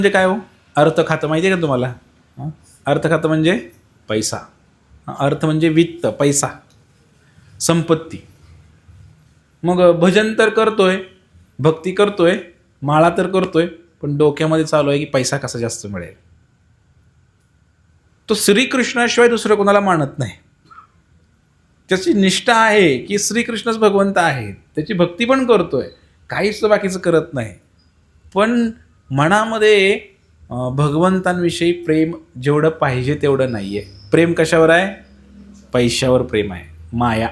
म्हणजे काय हो? अर्थ खातं माहिती आहे का तुम्हाला? अर्थ खातं म्हणजे पैसा. अर्थ म्हणजे वित्त, पैसा, संपत्ती. मग भजन तर करतोय, भक्ती करतोय, माळा तर करतोय, पण डोक्यामध्ये चालू आहे की पैसा कसा जास्त मिळेल. तो श्रीकृष्णाशिवाय दुसरं कोणाला मानत नाही. त्याची निष्ठा आहे की श्रीकृष्णच भगवंत आहेत, त्याची भक्ती पण करतोय, काहीच तो बाकीचं करत नाही. पण मनामध्ये भगवंतांविषयी प्रेम जेवढं पाहिजे तेवढं नाही आहे. प्रेम कशावर आहे? पैशावर प्रेम आहे, माया.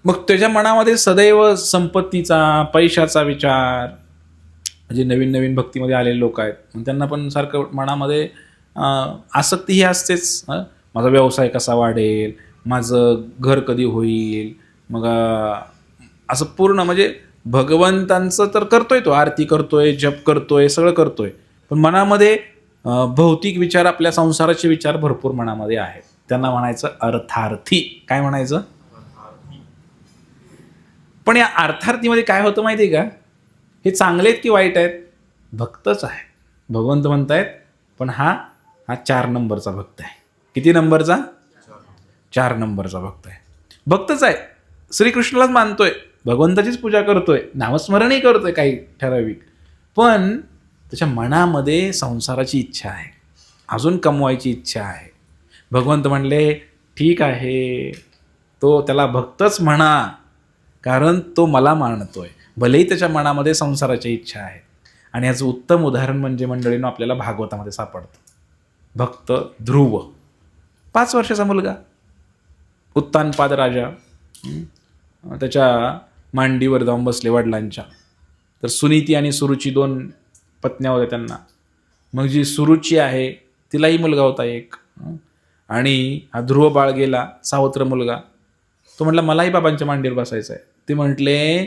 मग त्याच्या मनामध्ये सदैव संपत्तीचा, पैशाचा विचार. म्हणजे नवीन नवीन भक्तीमध्ये आलेले लोक आहेत, त्यांना पण सारखं मनामध्ये आसक्ती ही असतेच. माझा व्यवसाय कसा वाढेल, माझं घर कधी होईल. मग असं पूर्ण म्हणजे भगवंतांचं तर करतोय, तो आरती करतोय, जप करतोय, सगळं करतोय, पण मनामध्ये भौतिक विचार, आपल्या संसाराचे विचार भरपूर मनामध्ये आहेत. त्यांना म्हणायचं अर्थार्थी. काय म्हणायचं? पण या अर्थार्थीमध्ये काय होतं माहिती आहे का? हे चांगले आहेत की वाईट आहेत? भक्तच आहे. भगवंत म्हणतायत, पण हा 4 नंबरचा भक्त आहे. किती नंबरचा? 4 नंबरचा भक्त आहे. भक्तच आहे, श्रीकृष्णालाच मानतोय, भगवंताचीच पूजा करतोय, नामस्मरणही करतोय काही ठराविक, पण त्याच्या मनामध्ये संसाराची इच्छा आहे, अजून कमवायची इच्छा आहे. भगवंत म्हणले ठीक आहे, तो त्याला भक्तच म्हणा, कारण तो मला मानतोय, भलेही त्याच्या मनामध्ये संसाराची इच्छा आहे. आणि याचं उत्तम उदाहरण म्हणजे मंडळींनो आपल्याला भागवतामध्ये सापडतं. भक्त ध्रुव, 5 वर्षाचा मुलगा, उत्तानपाद राजा त्याच्या मांडीवर जाऊन बसले वडिलांच्या. तर सुनीती आणि सुरुची 2 पत्न्या होत्या त्यांना. मग जी सुरुची आहे तिलाही मुलगा होता एक, आणि हा ध्रुव बाळ गेला, सावत्र मुलगा. तो म्हटला मलाही बाबांच्या मांडीवर बसायचं आहे. ते म्हटले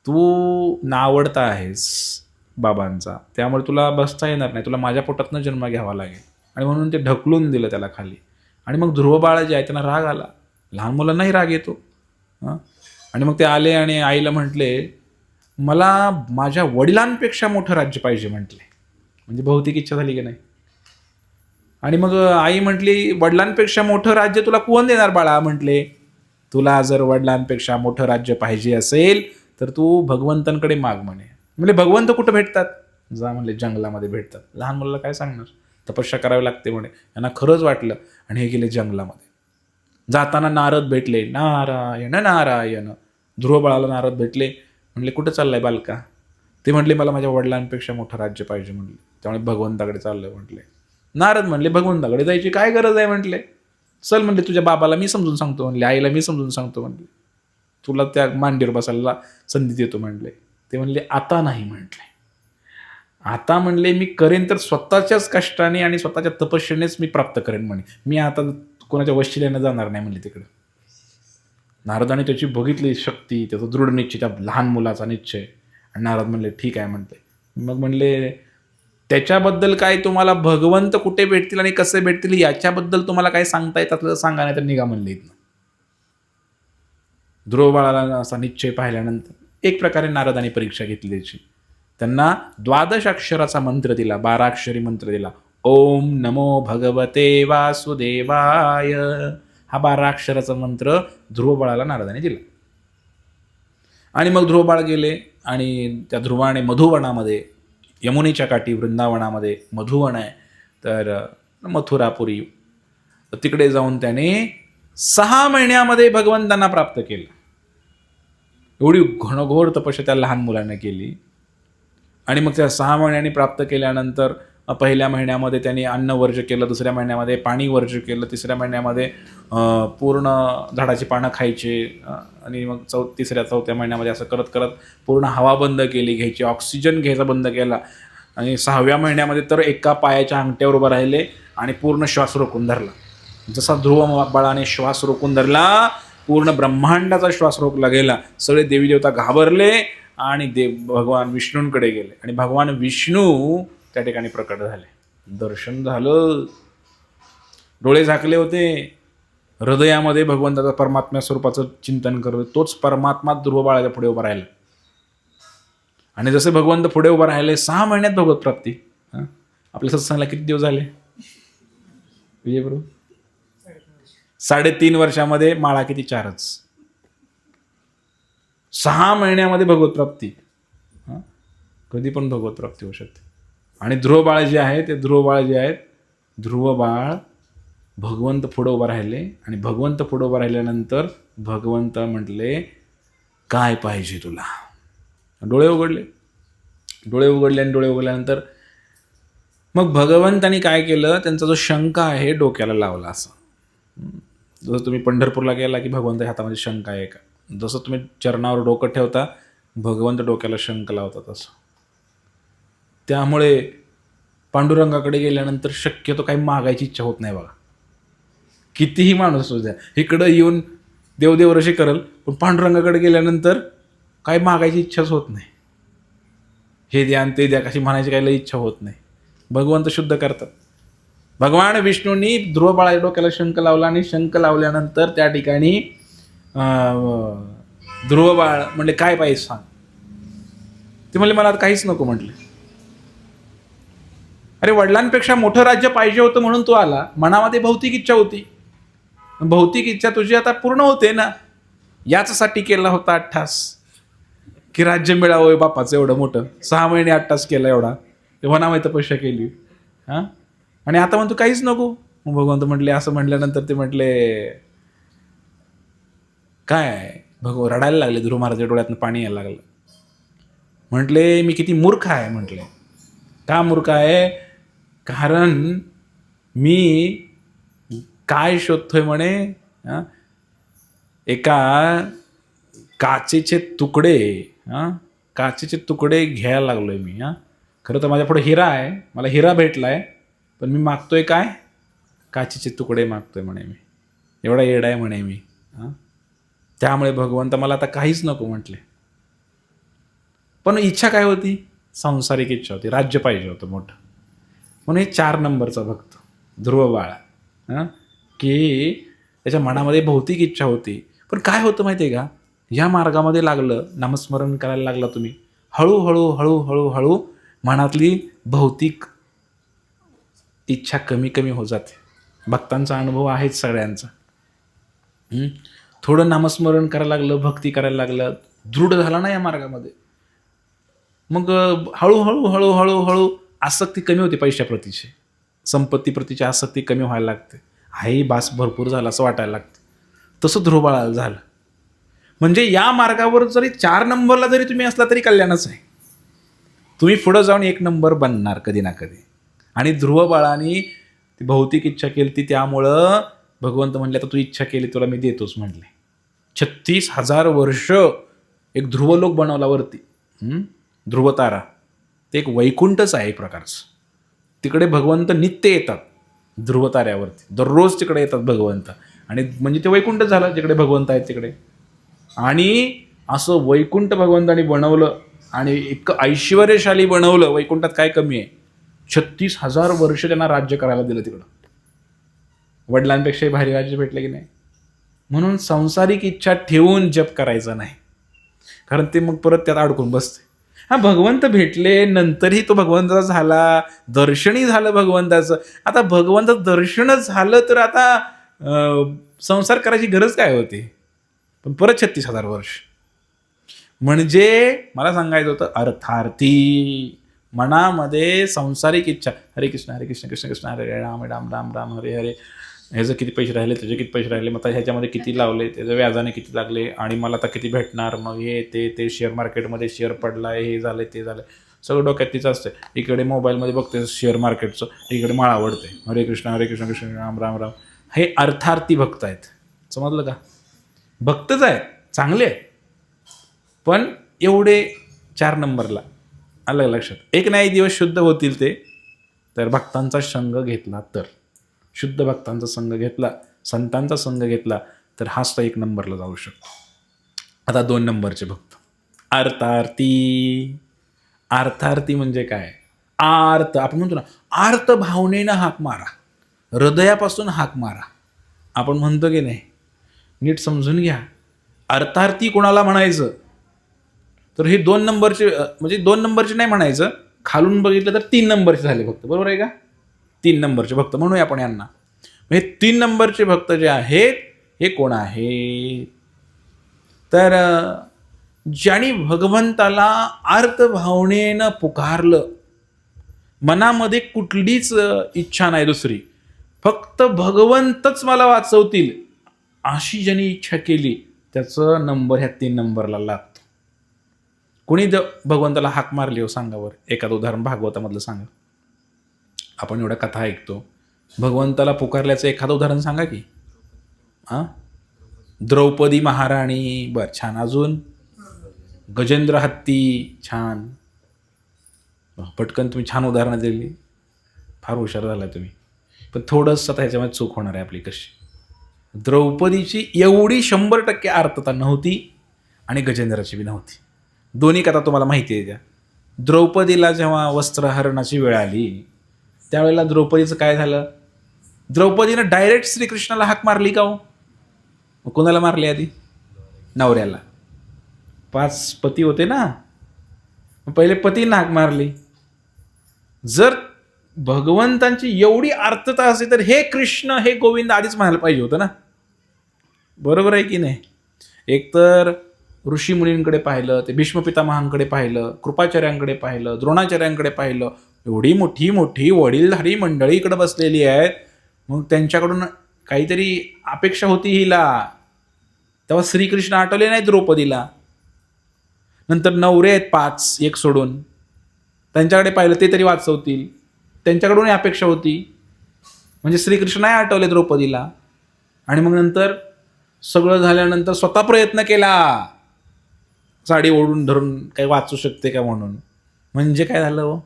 तू नावडता आहेस बाबांचा, त्यामुळे तुला बसता येणार नाही, तुला माझ्या पोटातनं जन्म घ्यावा लागेल. आणि म्हणून ते ढकलून दिलं त्याला खाली. आणि मग ध्रुव बाळ जे आहे त्यांना राग आला, लहान मुलांनाही राग येतो. आणि मग ते आले आणि आईला म्हटले मला माझ्या वडिलांपेक्षा मोठं राज्य पाहिजे म्हटले. म्हणजे भौतिक इच्छा झाली की नाही. आणि मग आई म्हटली वडिलांपेक्षा मोठं राज्य तुला कोण देणार बाळा? म्हटले तुला जर वडिलांपेक्षा मोठं राज्य पाहिजे असेल तर तू भगवंतांकडे माग म्हणे. म्हणजे भगवंत कुठं भेटतात? जा म्हणले जंगलामध्ये भेटतात. लहान मुलाला काय सांगणार, तपस्या करावी लागते म्हणे. यांना खरंच वाटलं आणि हे गेले जंगलामध्ये. जाताना नारद भेटले, नारायण नारायण. ध्रुव बाळाला नारद भेटले, म्हणले कुठं चाललाय बालका? ते म्हटले मला माझ्या वडिलांपेक्षा मोठं राज्य पाहिजे म्हटले, त्यामुळे भगवंताकडे चाललोय म्हटले. नारद म्हणले भगवंताकडे जायची काय गरज आहे म्हटले, चल म्हणले तुझ्या बाबाला मी समजून सांगतो म्हणले, आईला मी समजून सांगतो म्हणले, तुला त्या मांडीवर बसायला संधी देतो म्हणले. ते म्हणले आता नाही म्हटले, आता म्हणले मी करेन तर स्वतःच्याच कष्टाने आणि स्वतःच्या तपस्येनेच मी प्राप्त करेन म्हणे, मी आता कोणाच्या वशिल्यानं जाणार नाही म्हणले तिकडे. नारदाने त्याची बघितली शक्ती, त्याचा दृढ निश्चय, त्या लहान मुलाचा निश्चय. आणि नारद म्हणले ठीक आहे म्हणते. मग म्हणले त्याच्याबद्दल काय तुम्हाला भगवंत कुठे भेटतील आणि कसे भेटतील याच्याबद्दल तुम्हाला काय सांगता येतात तर सांगा, नाही तर निघा म्हणले इथनं. ध्रुव बाळाला असा निश्चय पाहिल्यानंतर एक प्रकारे नारदाने परीक्षा घेतली त्याची. त्यांना 12 अक्षराचा मंत्र दिला, 12 अक्षरी मंत्र दिला. ओम नमो भगवते वासुदेवाय, हा 12 अक्षराचा मंत्र ध्रुव बाळाला नारदाने दिला. आणि मग ध्रुव बाळ गेले आणि त्या ध्रुवाने मधुवनामध्ये, यमुनेच्या काठी वृंदावनामध्ये मधुवन आहे, तर मथुरापुरी, तिकडे जाऊन त्याने 6 महिन्यामध्ये भगवंतांना प्राप्त केलं. एवढी घनघोर तपस्या त्या लहान मुलाने केली. आणि मग त्या 6 महिन्यांनी प्राप्त केल्यानंतर पहिल्या महिन्यामध्ये त्यांनी अन्न वर्ज केलं, दुसऱ्या महिन्यामध्ये पाणी वर्ज केलं, तिसऱ्या महिन्यामध्ये पूर्ण झाडाची पानं खायचे, आणि मग तिसऱ्या चौथ्या महिन्यामध्ये असं करत करत पूर्ण हवा बंद केली घ्यायची, ऑक्सिजन घ्यायचा बंद केला. आणि 6व्या महिन्यामध्ये तर एका पायाच्या अंगठ्यावर उभं राहिले आणि पूर्ण श्वास रोखून धरला. जसा ध्रुव बाळाने श्वास रोखून धरला, पूर्ण ब्रह्मांडाचा श्वास रोखला गेला. सगळे देवी देवता घाबरले आणि भगवान विष्णूंकडे गेले. आणि भगवान विष्णू त्या ठिकाणी प्रकट झाले. दर्शन झालं, डोळे झाकले होते, हृदयामध्ये भगवंताचा परमात्म्या स्वरूपाचं चिंतन करत तोच परमात्मा ध्रुव बाळाच्या पुढे उभा राहिला. आणि जसे भगवंत पुढे उभा राहिले 6 महिन्यात भगवत प्राप्ती. आपल्या सत्संगाला किती दिवस झाले विजय प्रभू? 3.5 वर्षामध्ये माळा किती? 4च. 6 महिन्यामध्ये भगवत प्राप्ती. कधी पण भगवत प्राप्ती होऊ शकते. आणि ध्रुव बाळ जे आहे ते ध्रुव बाळ भगवंत पुढे उभा राहिले आणि भगवंत पुढे उभा राहिल्यानंतर भगवंत म्हटले काय पाहिजे तुला? डोळे उघडले आणि डोळे उघडल्यानंतर मग भगवंतांनी काय केलं, त्यांचा जो शंख आहे डोक्याला लावला. असं जसं तुम्ही पंढरपूरला गेला की भगवंत हातामध्ये शंख आहे का, जसं तुम्ही चरणावर डोकं ठेवता भगवंत डोक्याला शंख लावतात असं. त्यामुळे पांडुरंगाकडे गेल्यानंतर शक्यतो काही मागायची इच्छा होत नाही बघा. कितीही माणूस असू द्या इकडं येऊन देवदेवरशी करल, पण पांडुरंगाकडे गेल्यानंतर काही मागायची इच्छाच होत नाही. हे द्या आणि ते द्या कशी म्हणायची काही इच्छा होत नाही. भगवंत शुद्ध करतात. भगवान विष्णूंनी ध्रुव बाळाच्या डोक्याला शंख लावला आणि शंख लावल्यानंतर त्या ठिकाणी ध्रुव बाळ म्हणले काय पाहिजे सांग. ते म्हणले मला काहीच नको म्हटले. अरे वडिलांपेक्षा मोठं राज्य पाहिजे होतं म्हणून तू आला. मनामध्ये भौतिक इच्छा होती. भौतिक इच्छा तुझी आता पूर्ण होते ना. याच्यासाठी केला होता अट्टास की राज्य मिळावं बापाचं एवढं मोठं. 6 महिने अट्टास केला एवढा. ते मनामध्ये तपस्या केली. आणि आता म्हणतो काहीच नको. मग भगवंत म्हटले असं म्हटल्यानंतर ते म्हटले काय रडायला लागले. ध्रुव महाराजांच्या डोळ्यातनं पाणी यायला लागलं. म्हटले मी किती मूर्ख आहे. म्हटले का मूर्ख आहे? कारण मी काय शोधतोय म्हणे, एका काचेचे तुकडे घ्यायला लागलोय मी. खरं तर माझ्या पुढे हिरा आहे, मला हिरा भेटलाय, पण मी मागतोय काय? काचेचे तुकडे मागतोय म्हणे मी. एवढा येडा आहे म्हणे मी. त्यामुळे भगवंत मला आता काहीच नको म्हटले. पण इच्छा काय होती? सांसारिक इच्छा होती. राज्य पाहिजे होतं मोठं. म्हणून हे 4 नंबरचा भक्त ध्रुव बाळा की त्याच्या मनामध्ये भौतिक इच्छा होती. पण काय होतं माहिती आहे का, या मार्गामध्ये लागलं, नामस्मरण करायला लागला तुम्ही, हळूहळू मनातली भौतिक इच्छा कमी कमी होत जाते. भक्तांचा अनुभव आहेच सगळ्यांचा. थोडं नामस्मरण करायला लागलं, भक्ती करायला लागलं, दृढ झाला ना या मार्गामध्ये, मग हळूहळू आसक्ती कमी होते. पैशाप्रतीची, संपत्ती प्रतीची आसक्ती कमी व्हायला लागते. हाही बास भरपूर झाला असं वाटायला लागतं. तसं ध्रुव बाळाला झालं. म्हणजे या मार्गावर जरी 4 नंबरला जरी तुम्ही असला तरी कल्याणच आहे. तुम्ही पुढं जाऊन 1 नंबर बनणार कधी ना कधी. आणि ध्रुव बाळाने ती भौतिक इच्छा केली ती, त्यामुळं भगवंत म्हणले आता तू इच्छा केली तुला मी देतोच म्हणले. 36,000 वर्ष एक ध्रुवलोक बनवला वरती. ध्रुवतारा ते एक वैकुंठच आहे एक प्रकारचं. तिकडे भगवंत नित्य येतात ध्रुवताऱ्यावरती. दररोज तिकडे येतात भगवंत. आणि म्हणजे ते वैकुंठ झालं जिकडे भगवंत आहेत तिकडे. आणि असं वैकुंठ भगवंतानी बनवलं आणि इतकं ऐश्वर्यशाली बनवलं. वैकुंठात काय कमी आहे? 36,000 वर्ष त्यांना राज्य करायला दिलं तिकडं. वडिलांपेक्षाही भारी राज्य भेटलं की नाही. म्हणून सांसारिक इच्छा ठेवून जप करायचा नाही, कारण ते मग परत त्यात अडकून बसते. भगवंत भेटले नंतरही तो भगवंताचा झाला, दर्शनही झालं भगवंताचं. आता भगवंताचं दर्शनच झालं तर आता संसार करायची गरज काय होती? पण परत 36,000 वर्ष. म्हणजे मला सांगायचं होतं अर्थार्थी मनामध्ये सांसारिक इच्छा. हरे कृष्ण हरे कृष्ण कृष्ण कृष्ण हरे राम राम राम राम हरे हरे. ह्याचं किती पैसे राहिले, त्याचे किती पैसे राहिले, मग ह्याच्यामध्ये किती लावले, त्याच्या व्याजाने किती लागले, आणि मला आता किती भेटणार, मग हे ते शेअर मार्केटमध्ये शेअर पडलाय, हे झालं ते झालं, सगळं डोक्यात तिचं असते. इकडे मोबाईलमध्ये बघते शेअर मार्केटचं, इकडे माळ आवडते. हरे कृष्ण कृष्ण राम राम राम. हे अर्थार्थी भक्त आहेत. समजलं का? भक्तच आहेत, चांगले आहेत, पण एवढे 4 नंबरला. आलं लक्षात? एक नाही दिवस शुद्ध होतील ते तर भक्तांचा संग घेतला तर. शुद्ध भक्तांचा संघ घेतला, संतांचा संघ घेतला तर हाच तर 1 नंबरला जाऊ शकतो. आता 2 नंबरचे भक्त अर्थार्थी. अर्थार्थी म्हणजे काय? आर्त, आपण म्हणतो ना आर्त भावनेनं हाक मारा, हृदयापासून हाक मारा, आपण म्हणतो की नाही. नीट समजून घ्या. अर्थार्थी कोणाला म्हणायचं? तर हे 2 नंबरचे म्हणजे 2 नंबरचे नाही म्हणायचं, खालून बघितलं तर 3 नंबरचे झाले भक्त, बरोबर आहे का? 3 नंबरचे भक्त म्हणूया आपण यांना. हे 3 नंबरचे भक्त जे आहेत हे कोण आहेत? तर ज्यांनी भगवंताला आर्तभावनेनं पुकारलं, मनामध्ये कुठलीच इच्छा नाही दुसरी, फक्त भगवंतच मला वाचवतील अशी ज्यांनी इच्छा केली, त्याचं नंबर ह्या 3 नंबरला लागतो. कोणी भगवंताला हाक मारली हो सांगा बरं, एखादं उदाहरण भागवतामधलं सांगा. आपण एवढ्या कथा ऐकतो, भगवंताला पुकारल्याचं एखादं उदाहरण सांगा की. हां, द्रौपदी महाराणी, बरं छान. अजून गजेंद्र हत्ती, छान. पटकन तुम्ही छान उदाहरणं दिली, फार हुशार झाला तुम्ही. पण थोडंसं आता ह्याच्यामध्ये चूक होणार आहे आपली. कशी? द्रौपदीची एवढी 100% आर्तता नव्हती आणि गजेंद्राची बी नव्हती. दोन्ही कथा तुम्हाला माहिती आहे त्या. द्रौपदीला जेव्हा वस्त्रहरणाची वेळ आली, त्यावेळेला द्रौपदीचं काय झालं? द्रौपदीनं डायरेक्ट श्रीकृष्णाला हाक मारली का हो? कोणाला मारली आधी? नवऱ्याला. 5 पती होते ना, पहिले पतींना हाक मारली. जर भगवंतांची एवढी आर्तता असते तर हे कृष्ण, हे गोविंद आधीच म्हणायला पाहिजे होतं ना, बरोबर आहे की नाही? एकतर ऋषी मुनींकडे पाहिलं, ते भीष्म पितामहांकडे पाहिलं, कृपाचार्यांकडे पाहिलं, द्रोणाचार्यांकडे पाहिलं, एवढी मोठी मोठी वडीलधारी मंडळी इकडे बसलेली आहेत, मग त्यांच्याकडून काहीतरी अपेक्षा होती हिला. तेव्हा श्रीकृष्ण आठवले नाही द्रौपदीला. नंतर नवरे आहेत 5 एक सोडून, त्यांच्याकडे पाहिलं, ते तरी वाचवतील, त्यांच्याकडून अपेक्षा होती. म्हणजे श्रीकृष्ण नाही आठवले द्रौपदीला. आणि मग नंतर सगळं झाल्यानंतर स्वतः प्रयत्न केला, साडी ओढून धरून काही वाचू शकते का म्हणून. म्हणजे काय झालं हो?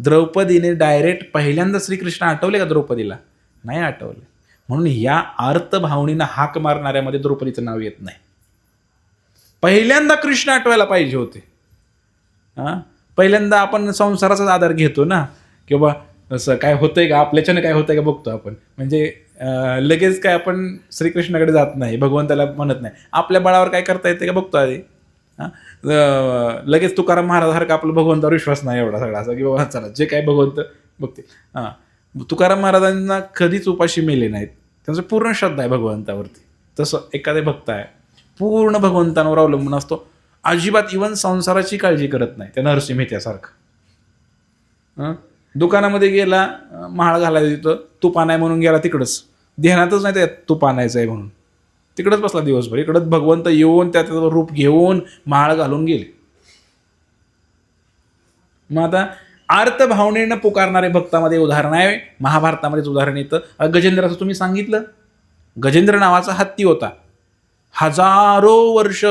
द्रौपदीने डायरेक्ट पहिल्यांदा श्रीकृष्ण आठवले का द्रौपदीला? नाही आठवले. म्हणून या आर्त भावनेनं हाक मारणाऱ्यामध्ये द्रौपदीचं नाव येत नाही. पहिल्यांदा कृष्ण आठवायला पाहिजे होते. हां, पहिल्यांदा आपण संसाराचाच आधार घेतो ना, किंवा असं काय होतंय का, आपल्याच्यानं काय होतंय का बघतो आपण. म्हणजे लगेच काय आपण श्रीकृष्णाकडे जात नाही, भगवंताला म्हणत नाही. आपल्या बळावर काय करता येते का बघतो आधी. हां, लगेच तुकाराम महाराजासारखा आपला भगवंतावर विश्वास नाही एवढा सगळा असा, की बाबा चला जे काय भगवंत बघते. हां, तुकाराम महाराजांना कधीच उपाशी मेले नाहीत, त्यांचं पूर्ण श्रद्धा आहे भगवंतावरती. तसं एखादे भक्त आहे पूर्ण भगवंतांवर अवलंबून असतो, अजिबात इवन संसाराची काळजी करत नाही. त्या नरसिंह मेहत्यासारखं. दुकानामध्ये गेला, महाळ घालायला तिथं, तूप आणाय म्हणून गेला, तिकडंच ध्यानातच नाही त्यात तूप आणायचं आहे म्हणून, तिकडंच बसला दिवसभर. इकडंच भगवंत येऊन त्याचं रूप घेऊन महाळ घालून गेले. मग आता आर्त भावनेनं पुकारणारे भक्तामध्ये उदाहरण आहे, महाभारतामध्येच उदाहरण येतं. गजेंद्राचं तुम्ही सांगितलं, गजेंद्र नावाचा हत्ती होता, हजारो वर्ष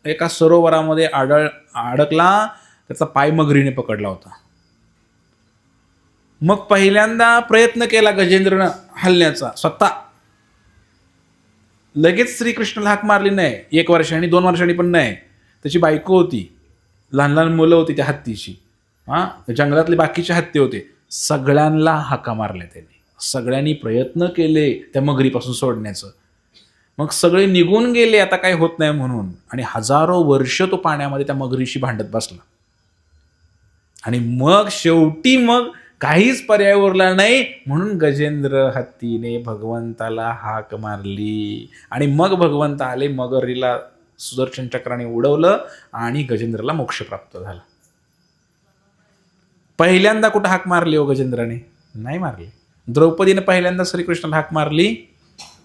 एका सरोवरामध्ये अडकला, त्याचा पाय मगरीने पकडला होता. मग पहिल्यांदा प्रयत्न केला गजेंद्रनं हलण्याचा स्वतः, लगेच श्रीकृष्णाला हाक मारली नाही. 1 वर्षांनी 2 वर्षांनी पण नाही. त्याची बायको होती, लहान लहान मुलं होती त्या हत्तीची. हां, जंगलातले बाकीचे हत्ती होते, सगळ्यांना हाका मारल्या त्यांनी. सगळ्यांनी प्रयत्न केले त्या मगरीपासून सोडण्याचं. मग सगळे निघून गेले आता काय होत नाही म्हणून, आणि हजारो वर्ष तो पाण्यामध्ये त्या मगरीशी भांडत बसला. आणि मग शेवटी मग काहीच पर्याय उरला नाही, म्हणून गजेंद्र हत्तीने भगवंताला हाक मारली. आणि मग भगवंत आले, मगरीला सुदर्शन चक्राने उडवलं आणि गजेंद्रला मोक्ष प्राप्त झाला. पहिल्यांदा कुठं हाक मारली हो गजेंद्राने? नाही मारली. द्रौपदीने पहिल्यांदा श्रीकृष्णाला हाक मारली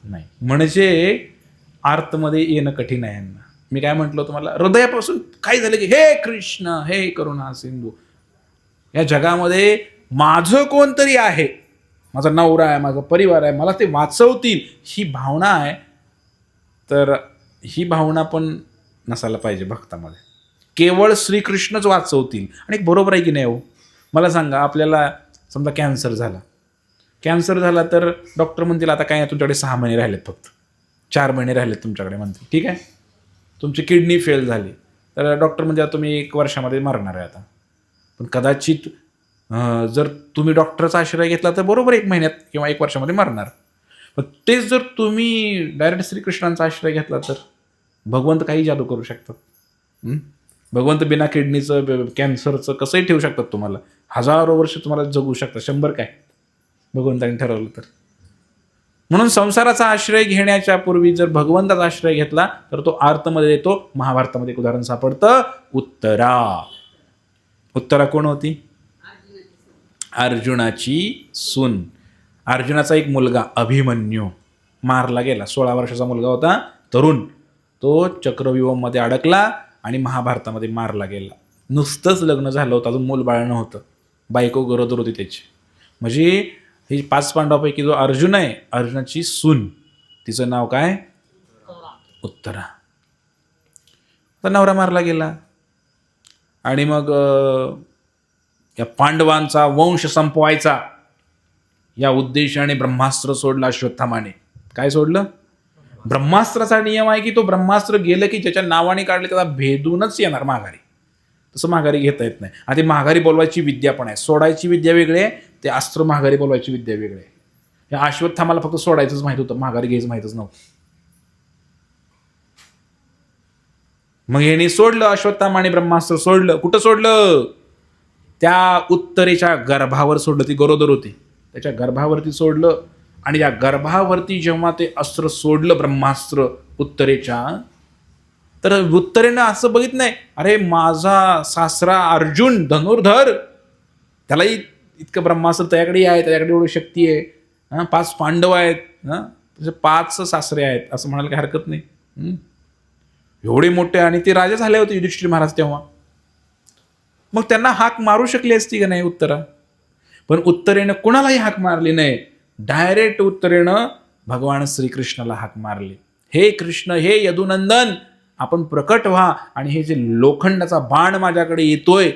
नाही. म्हणजे आर्तमध्ये येणं कठीण आहे यांना. मी काय म्हटलं तुम्हाला, हृदयापासून काय झालं की हे कृष्ण, हे करुणा सिंधू, या जगामध्ये माझं कोणतरी आहे, माझा नवरा आहे, माझा परिवार आहे, मला ते वाचवतील, ही भावना आहे. तर ही भावना पण नसायला पाहिजे भक्तामध्ये. केवळ श्रीकृष्णच वाचवतील. आणि बरोबर आहे की नाही हो? मला सांगा, आपल्याला समजा कॅन्सर झाला तर डॉक्टर म्हणतील आता काय, तुमच्याकडे 6 महिने राहिलेत, फक्त 4 महिने राहिलेत तुमच्याकडे म्हणतील. ठीक आहे, तुमची किडनी फेल झाली तर डॉक्टर म्हणजे तुम्ही 1 वर्षामध्ये मरणार आहे आता. पण कदाचित जर तुम्ही डॉक्टरचा आश्रय घेतला तर बरोबर 1 महिन्यात किंवा 1 वर्षामध्ये मरणार. पण तेच जर तुम्ही डायरेक्ट श्रीकृष्णांचा आश्रय घेतला तर भगवंत काही जादू करू शकतात. भगवंत बिना किडनीचं कॅन्सरचं कसंही ठेवू शकतात तुम्हाला. हजारो वर्ष तुम्हाला जगू शकतात, 100 काय भगवंताने ठरवलं तर. म्हणून संसाराचा आश्रय घेण्याच्या पूर्वी जर भगवंताचा आश्रय घेतला तर तो आर्तमध्ये येतो. महाभारतामध्ये एक उदाहरण सापडतं, उत्तरा. उत्तरा कोण होती? अर्जुनाची सून. अर्जुनाचा एक मुलगा अभिमन्यू मारला गेला. 16 वर्षाचा मुलगा होता, तरुण. तो चक्रव्यूहामध्ये अडकला आणि महाभारतामध्ये मारला गेला. नुसतंच लग्न झालं होतं, अजून मूल बाळ नव्हतं. बायको गरोदर होती त्याची. म्हणजे ही 5 पांडवापैकी जो अर्जुन आहे, अर्जुनाची सून, तिचं नाव काय? उत्तरा. तर नवरा मारला गेला आणि मग या पांडवांचा वंश संपवायचा या उद्देशाने ब्रह्मास्त्र सोडलं अश्वत्थामाने. काय सोडलं? ब्रह्मास्त्राचा नियम आहे की तो ब्रह्मास्त्र गेलं की ज्याच्या नावाने काढले त्याला भेदूनच येणार माघारी. तसं माघारी घेता येत नाही. आणि माघारी बोलवायची विद्या पण आहे. सोडायची विद्या वेगळी आहे, ते अस्त्र माघारी बोलवायची विद्या वेगळी आहे. या अश्वत्थामाला फक्त सोडायचंच माहित होतं, माघारी घ्यायचं माहितच नव्हतं. मग याने सोडलं, अश्वत्थामाने ब्रह्मास्त्र सोडलं. कुठं सोडलं? त्या उत्तरेच्या गर्भावर सोडलं. ती गरोदर होती, त्याच्या गर्भावरती सोडलं. आणि या गर्भावरती जेव्हा ते अस्त्र सोडलं, ब्रह्मास्त्र उत्तरेच्या, तर उत्तरेनं असं बघितलं नाही, अरे माझा सासरा अर्जुन धनुर्धर, त्यालाही इतकं ब्रह्मास्त्र त्याच्याकडे आहे, त्याच्याकडे एवढी शक्ती आहे. 5 पांडव आहेत, 5 सासरे आहेत, असं म्हणायला काही हरकत नाही. एवढे मोठे, आणि ते राजा झाले होते युधिष्ठिर महाराज तेव्हा. मग त्यांना हाक मारू शकली असती का नाही उत्तरा? पण उत्तरेनं कुणालाही हाक मारली नाही. डायरेक्ट उत्तरेनं भगवान श्रीकृष्णाला हाक मारली. हे कृष्ण, हे यदुनंदन, आपण प्रकट व्हा. आणि हे जे लोखंडाचा बाण माझ्याकडे येतोय,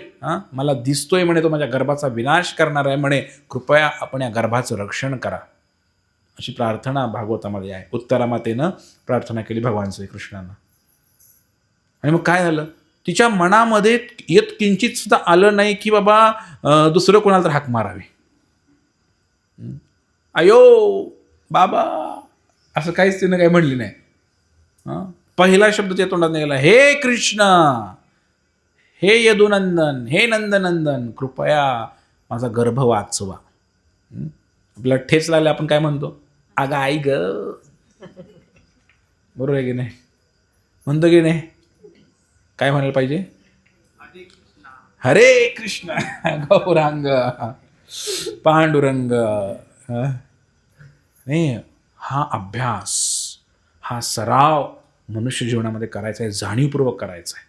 मला दिसतोय म्हणे, तो माझ्या गर्भाचा विनाश करणार आहे म्हणे, कृपया आपण या गर्भाचं रक्षण करा. अशी प्रार्थना भागवतामध्ये आहे. उत्तरा मातेनं प्रार्थना केली भगवान श्रीकृष्णांना. आणि मग काय झालं? तिच्या मनामध्ये येत किंचित सुद्धा आलं नाही की बाबा दुसरं कोणाला तर हाक मारावी. अयो बाबा असं काहीच तिनं काही म्हणली नाही. पहिला शब्द तिच्या तोंडात निघाला, हे कृष्ण, हे यदुनंदन, हे नंदनंदन, कृपया माझा गर्भ वाचवा. आपल्याला ठेच लागले, आपण काय म्हणतो? अगं आई ग. बरोबर आहे की नाही? म्हणतो की नाही? काय म्हणायला पाहिजे? हरे कृष्ण गौरांग पांडुरंग. नाही, हा अभ्यास, हा सराव मनुष्य जीवनामध्ये करायचा आहे, जाणीवपूर्वक करायचा आहे.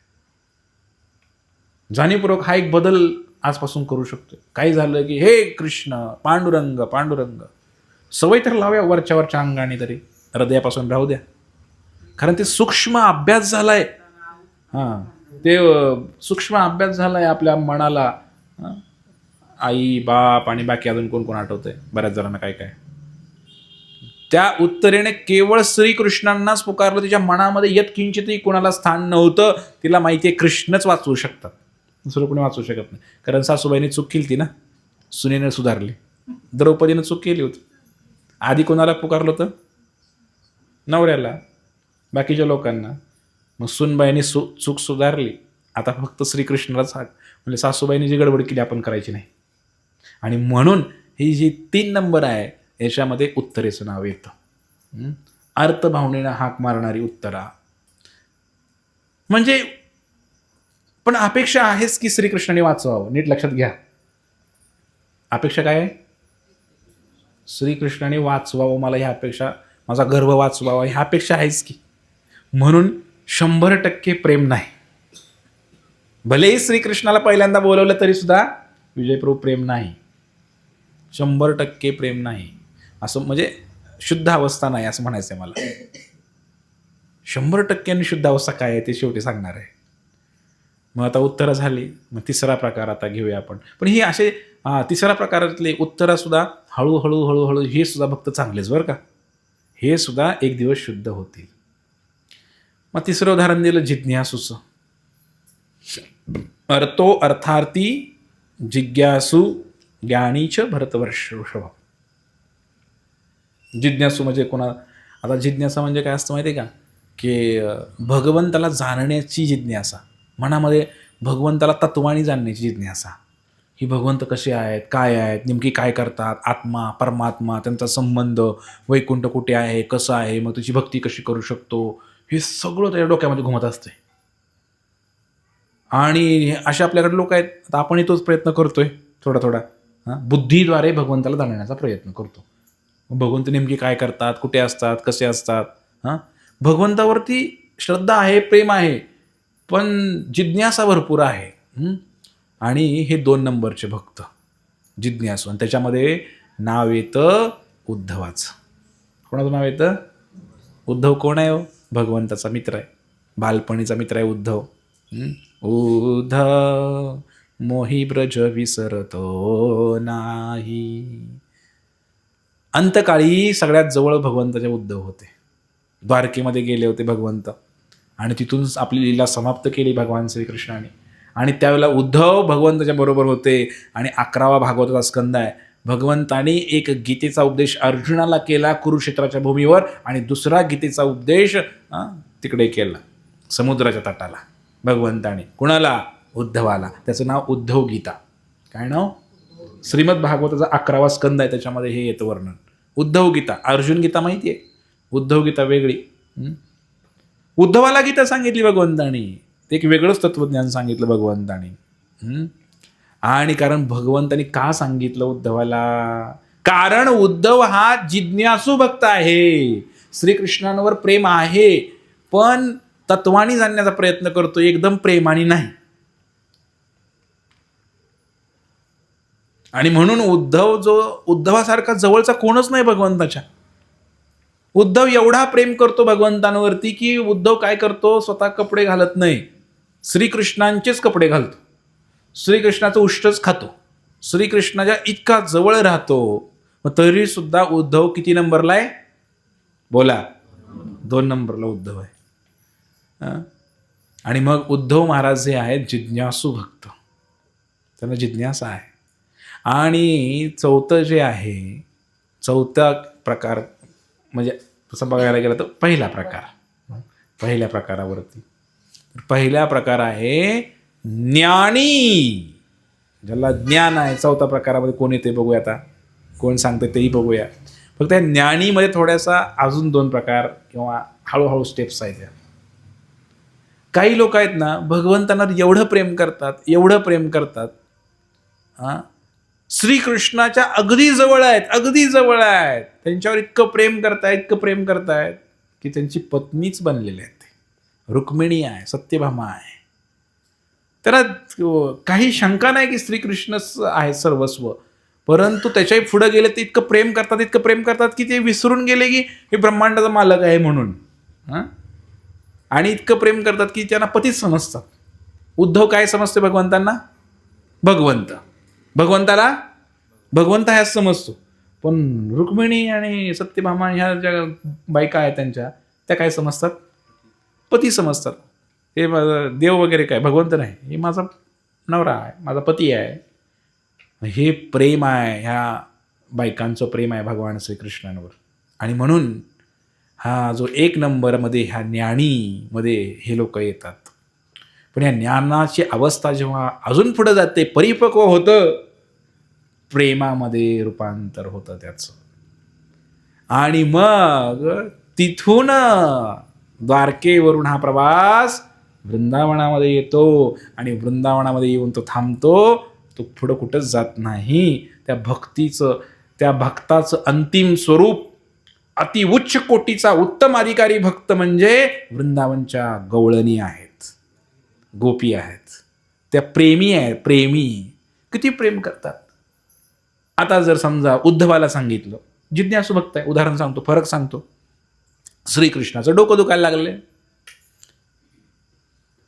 जाणीवपूर्वक हा एक बदल आजपासून करू शकतो. काही झालं की हे कृष्ण पांडुरंग पांडुरंग, सवय तर लावूया वरच्या अंगाने, तरी हृदयापासून राहू द्या. कारण ते सूक्ष्म अभ्यास झालाय. ते सूक्ष्म अभ्यास झालाय आपल्या मनाला. आई बाप आणि बाकी अजून कोण कोण आठवतंय बऱ्याच जणांना काय काय. त्या उत्तरेने केवळ श्रीकृष्णांनाच पुकारलं. तिच्या मनामध्ये यत किंचितही कोणाला स्थान नव्हतं. तिला माहिती आहे कृष्णच वाचवू शकतात, दुसरं कोणी वाचवू शकत नाही. कारण सासूबाईने चूक केली ती ना, सुनेने सुधारली. द्रौपदीनं चूक केली होती. आधी कोणाला पुकारलं होतं? नवऱ्याला, बाकीच्या लोकांना. मग सुनबाईने चूक सुधारली, आता फक्त श्रीकृष्णालाच हाक. म्हणजे सासूबाईने जी गडबड केली आपण करायची नाही. आणि म्हणून ही जी 3 नंबर आहे याच्यामध्ये उत्तरेचं नाव येतं. अर्थभावनेनं हाक मारणारी उत्तरा. म्हणजे पण अपेक्षा आहेच की श्रीकृष्णाने वाचवावं. नीट लक्षात घ्या, अपेक्षा काय आहे? श्रीकृष्णाने वाचवावं मला, ह्या अपेक्षा, माझा गर्भ वाचवावा ह्या अपेक्षा आहेच की. म्हणून 100% प्रेम नाही. भलेही श्रीकृष्णाला पहिल्यांदा बोलवलं तरी सुद्धा विजयप्रभू प्रेम नाही. 100% प्रेम नाही. असं म्हणजे शुद्ध अवस्था नाही असं म्हणायचं आहे मला. 100% शुद्ध अवस्था काय आहे ते शेवटी सांगणार आहे. मग आता उत्तरं झाली, मग तिसरा प्रकार आता घेऊया आपण. पण ही असे तिसऱ्या प्रकारातले उत्तरं सुद्धा हळूहळू हळूहळू हे सुद्धा भक्त चांगलेच बरं का, हे सुद्धा एक दिवस शुद्ध होतील. मग तिसरं उदाहरण दिलं जिज्ञासूचं. अर्थो अर्थार्थी जिज्ञासू ज्ञानीच भरतवर्षभ. जिज्ञासू म्हणजे कोणा? आता जिज्ञासा म्हणजे काय असतं माहिती आहे का? की भगवंताला जाणण्याची जिज्ञासा. मनामध्ये भगवंताला तत्वानी जाणण्याची जिज्ञासा, ही भगवंत कसे आहेत, काय आहेत, नेमकी काय करतात, आत्मा परमात्मा, त्यांचा संबंध, वैकुंठ कुठे आहे, कसं आहे, मग त्याची भक्ती कशी करू शकतो, हे सगळं त्याच्या डोक्यामध्ये घुमत असते. आणि असे आपल्याकडे लोक आहेत. आता आपणही तोच प्रयत्न करतोय थोडा थोडा, बुद्धीद्वारे भगवंताला जाणण्याचा प्रयत्न करतो. भगवंत नेमके काय करतात, कुठे असतात, कसे असतात. भगवंतावरती श्रद्धा आहे, प्रेम आहे, पण जिज्ञासा भरपूर आहे. आणि हे 2 नंबरचे भक्त जिज्ञासू. आणि त्याच्यामध्ये नाव येतं उद्धवाचं. कोणाचं नाव येतं? उद्धव कोण आहे? भगवंताचा मित्र आहे, बालपणीचा मित्र आहे उद्धव. उद्धव मोही ब्रज विसरतो नाही. अंतकाळी सगळ्यात जवळ भगवंताचे उद्धव होते. द्वारकेमध्ये गेले होते भगवंत, आणि तिथून आपली लीला समाप्त केली भगवान श्रीकृष्णाने. आणि त्यावेळेला उद्धव भगवंताच्या बरोबर होते. आणि 11वा भागवताचा स्कंद आहे. भगवंतानी एक गीतेचा उपदेश अर्जुनाला केला कुरुक्षेत्राच्या भूमीवर, आणि दुसरा गीतेचा उपदेश तिकडे केला समुद्राच्या तटाला भगवंताने. कुणाला? उद्धवाला. त्याचं नाव उद्धव गीता. काय नाव? श्रीमद भागवताचा 11वा स्कंद आहे, त्याच्यामध्ये हे येतं वर्णन. उद्धव गीता. अर्जुन गीता माहिती आहे, उद्धव गीता वेगळी. उद्धवाला गीता सांगितली भगवंतानी, एक वेगळंच तत्वज्ञान सांगितलं भगवंतानी. आणि कारण भगवंतानी का सांगितलं उद्धवाला? कारण उद्धव हा जिज्ञासू भक्त आहे, श्रीकृष्णांवर प्रेम आहे, पण तत्वानी जाणण्याचा प्रयत्न करतो, एकदम प्रेमाने नाही. आणि म्हणून उद्धवासारखा जवळचा कोणच नाही भगवंताच्या. उद्धव एवढा प्रेम करतो भगवंतांवरती की उद्धव काय करतो, स्वतः कपडे घालत नाही, श्रीकृष्णांचेच कपडे घालतो, श्रीकृष्णाचं उष्टच खातो, श्रीकृष्णाच्या इतका जवळ राहतो. मग तरी सुद्धा उद्धव किती नंबरला आहे? बोला. 2 नंबरला उद्धव आहे. आणि मग उद्धव महाराज जे आहेत जिज्ञासू भक्त, त्यांना जिज्ञासा आहे. आणि चौथं जे आहे, चौथा प्रकार म्हणजे तसं बघायला गेलं तर पहिला प्रकारावरती, पहिला प्रकार आहे ज्ञानी, ज्याला ज्ञान आहे. चौथ्या प्रकारामध्ये कोण येते बघूया, आता कोण सांगते तेही बघूया. फक्त त्या ज्ञानीमध्ये थोड्यासा अजून 2 प्रकार किंवा हळूहळू स्टेप्स आहेत. काही लोक आहेत ना, भगवंतांना एवढं प्रेम करतात, श्रीकृष्णाच्या अगदी जवळ आहेत, त्यांच्यावर इतकं प्रेम करतायत की त्यांची पत्नीच बनलेली आहेत. रुक्मिणी आहे, सत्यभामा आहे. त्याला काही शंका नाही की श्रीकृष्णच आहे सर्वस्व, परंतु त्याच्याही पुढे गेले ते इतकं प्रेम करतात की ते विसरून गेले की हे ब्रह्मांडाचा मालक आहे म्हणून. आणि इतकं प्रेम करतात की त्यांना पतीच समजतात. उद्धव काय समजते भगवंतांना? भगवंताला भगवंत ह्याच समजतो. पण रुक्मिणी आणि सत्यभामा ह्या ज्या बायका आहेत त्यांच्या, त्या काय समजतात? पती समजतात. हे देव वगैरे काय, भगवंत नाही, हे माझा नवरा आहे, माझा पती आहे. हे प्रेम आहे, ह्या बायकांचं प्रेम आहे भगवान श्रीकृष्णांवर. आणि म्हणून हा जो 1 नंबरमध्ये ह्या ज्ञानीमध्ये हे लोक येतात. पण या ज्ञानाची अवस्था जेव्हा अजून पुढे जाते, परिपक्व होतं, प्रेमामध्ये रूपांतर होतं त्याचं. आणि मग तिथून द्वारकेवरून हा प्रवास वृंदावनामध्ये येतो. आणि वृंदावनामध्ये येऊन तो थांबतो, तो पुढं कुठंच जात नाही. त्या भक्ताचं अंतिम स्वरूप, अति उच्च कोटीचा उत्तम अधिकारी भक्त म्हणजे वृंदावनच्या गवळणी आहेत, गोपी आहेत, त्या प्रेमी आहेत. किती प्रेम करतात. आता जर समजा उद्धवाला सांगितलं, जिज्ञासू भक्त आहे, उदाहरण सांगतो, फरक सांगतो. श्रीकृष्णाचं डोकं दुखायला लागले,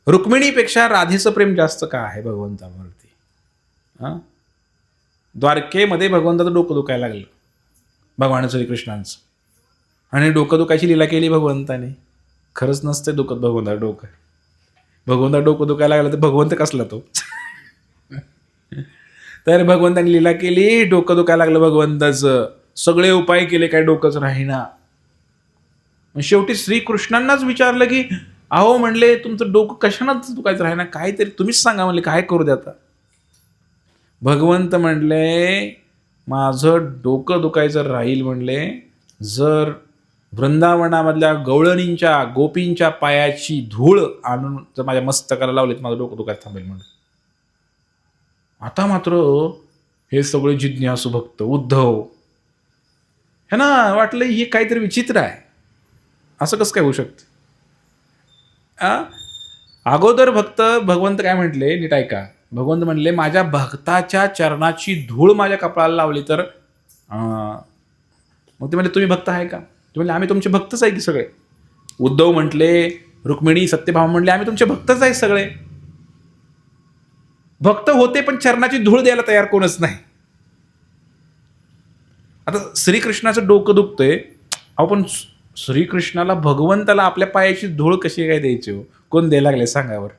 रुक्मिणीपेक्षा राधेचं प्रेम जास्त का आहे भगवंतावरती? द्वारकेमध्ये भगवंताचं डोकं दुखायला लागलं भगवान श्रीकृष्णांचं, आणि डोकं दुखायची लीला केली भगवंताने. खरंच नसते दुखत भगवंता डोकं. भगवंता डोकं दुखायला लागलं तर भगवंत कसला तो? तर भगवंताने लीला केली, डोकं दुखायला लागलं भगवंताचं, सगळे उपाय केले, काय डोकंच राहीना. शेवटी श्रीकृष्णांनाच विचारलं की अहो म्हणले तुमचं डोकं कशानं दुखायचं राही ना, काहीतरी तुम्हीच सांगा म्हणले, काय करू द्या आता. भगवंत म्हणले माझं डोकं दुखायचं राहील म्हणले जर वृंदावनामधल्या गवळणींच्या गोपींच्या पायाची धूळ आणून जर माझ्या मस्तकाला लावली तर माझं डोकं दुखायचं थांबेल म्हणलं. आता मात्र हे सगळे जिज्ञासू भक्त उद्धव हे ना वाटलं हे काहीतरी विचित्र आहे, असं कसं काय होऊ शकतं. अगोदर भक्त भगवंत काय म्हटले नीट ऐका. भगवंत म्हणले माझ्या भक्ताच्या चरणाची धूळ माझ्या कपाळाला लावली तर मग ते म्हणले तुम्ही भक्त आहे का. ते म्हणले आम्ही तुमचे भक्तच आहे की सगळे. उद्धव म्हटले, रुक्मिणी सत्यभामा म्हणले आम्ही तुमचे भक्तच आहे सगळे. भक्त होते पण चरणाची धूळ द्यायला तयार कोणच नाही. आता श्रीकृष्णाचं डोकं दुखतंय, आपण श्रीकृष्णाला भगवंताला आपल्या पायाची धूळ कशी काय द्यायची हो, कोण द्यायला लागले सांगावर.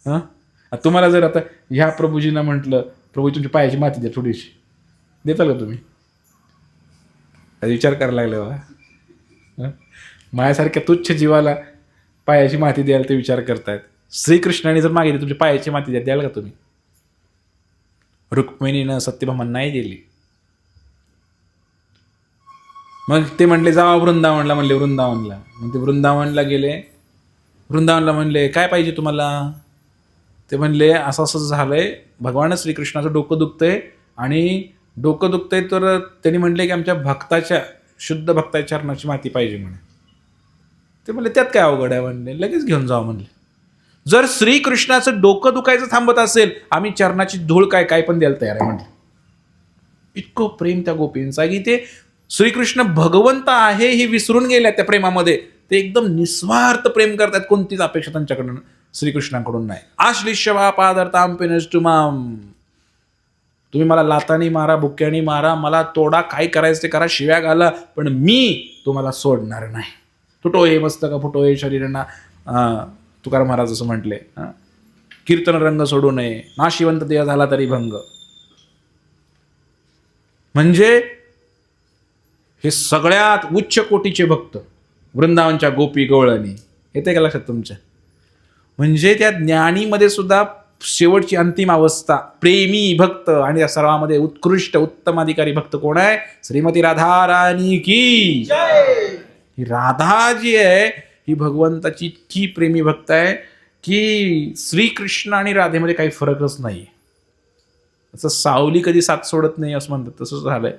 हां तुम्हाला जर आता ह्या प्रभूजींना म्हटलं प्रभू तुमच्या पायाची माती द्या थोडीशी, देताल का तुम्ही. विचार करायला लागले बा. माझ्यासारख्या तुच्छ जीवाला पायाची माती द्यायला ते विचार करतायत. श्रीकृष्णाने जर मागितली तुमच्या पायाची माती द्याल का तुम्ही. रुक्मिणीनं सत्यभामा नाही दिली. मग ते म्हणले जावा वृंदावनला, म्हणले वृंदावनला. मग ते वृंदावनला गेले. वृंदावनला म्हणले काय पाहिजे तुम्हाला. ते म्हणले असं असं झालंय, भगवान श्रीकृष्णाचं डोकं दुखतंय आणि डोकं दुखतंय तर त्यांनी म्हणले की आमच्या भक्ताच्या शुद्ध भक्ताच्या चरणाची माती पाहिजे म्हणे. ते म्हणले त्यात काय अवघड आहे म्हणले, लगेच घेऊन जावं म्हणले. जर श्रीकृष्णाचं डोकं दुखायचं थांबत असेल आम्ही चरणाची धूळ काय पण द्यायला तयार आहे म्हणले. इतकं प्रेम त्या गोपींचं आहे की ते श्रीकृष्ण भगवंत आहे हे विसरून गेल्या त्या प्रेमामध्ये. ते एकदम निस्वार्थ प्रेम करतात, कोणतीच अपेक्षा त्यांच्याकडून श्रीकृष्णाकडून नाही. आश्लिष्यवा पादर्ताम पिनष्टुमाम, तुम्ही मला लातानी मारा बुक्यानी मारा, मला तोडा, काय करायचं ते करा, शिव्या घाला, पण मी तुम्हाला सोडणार नाही. तुटो हे मस्तक फुटो हे शरीरांना, तुकाराम महाराज असं म्हटले. कीर्तन रंग सोडू नये, नाशिवंत देह झाला तरी भंग. म्हणजे हे सगळ्यात उच्च कोटीचे भक्त वृंदावनच्या गोपी गवळणी, येते का लक्षात तुमच्या. म्हणजे त्या ज्ञानीमध्ये सुद्धा शेवटची अंतिम अवस्था प्रेमी भक्त, आणि त्या सर्वांमध्ये उत्कृष्ट उत्तमाधिकारी भक्त कोण आहे, श्रीमती राधा राणी की जय. ही राधा जी आहे ही भगवंताची इतकी प्रेमी भक्त आहे की श्रीकृष्ण आणि राधेमध्ये काही फरकच नाही. असं सावली कधी साथ सोडत नाही असं म्हणतात, तसंच झालंय.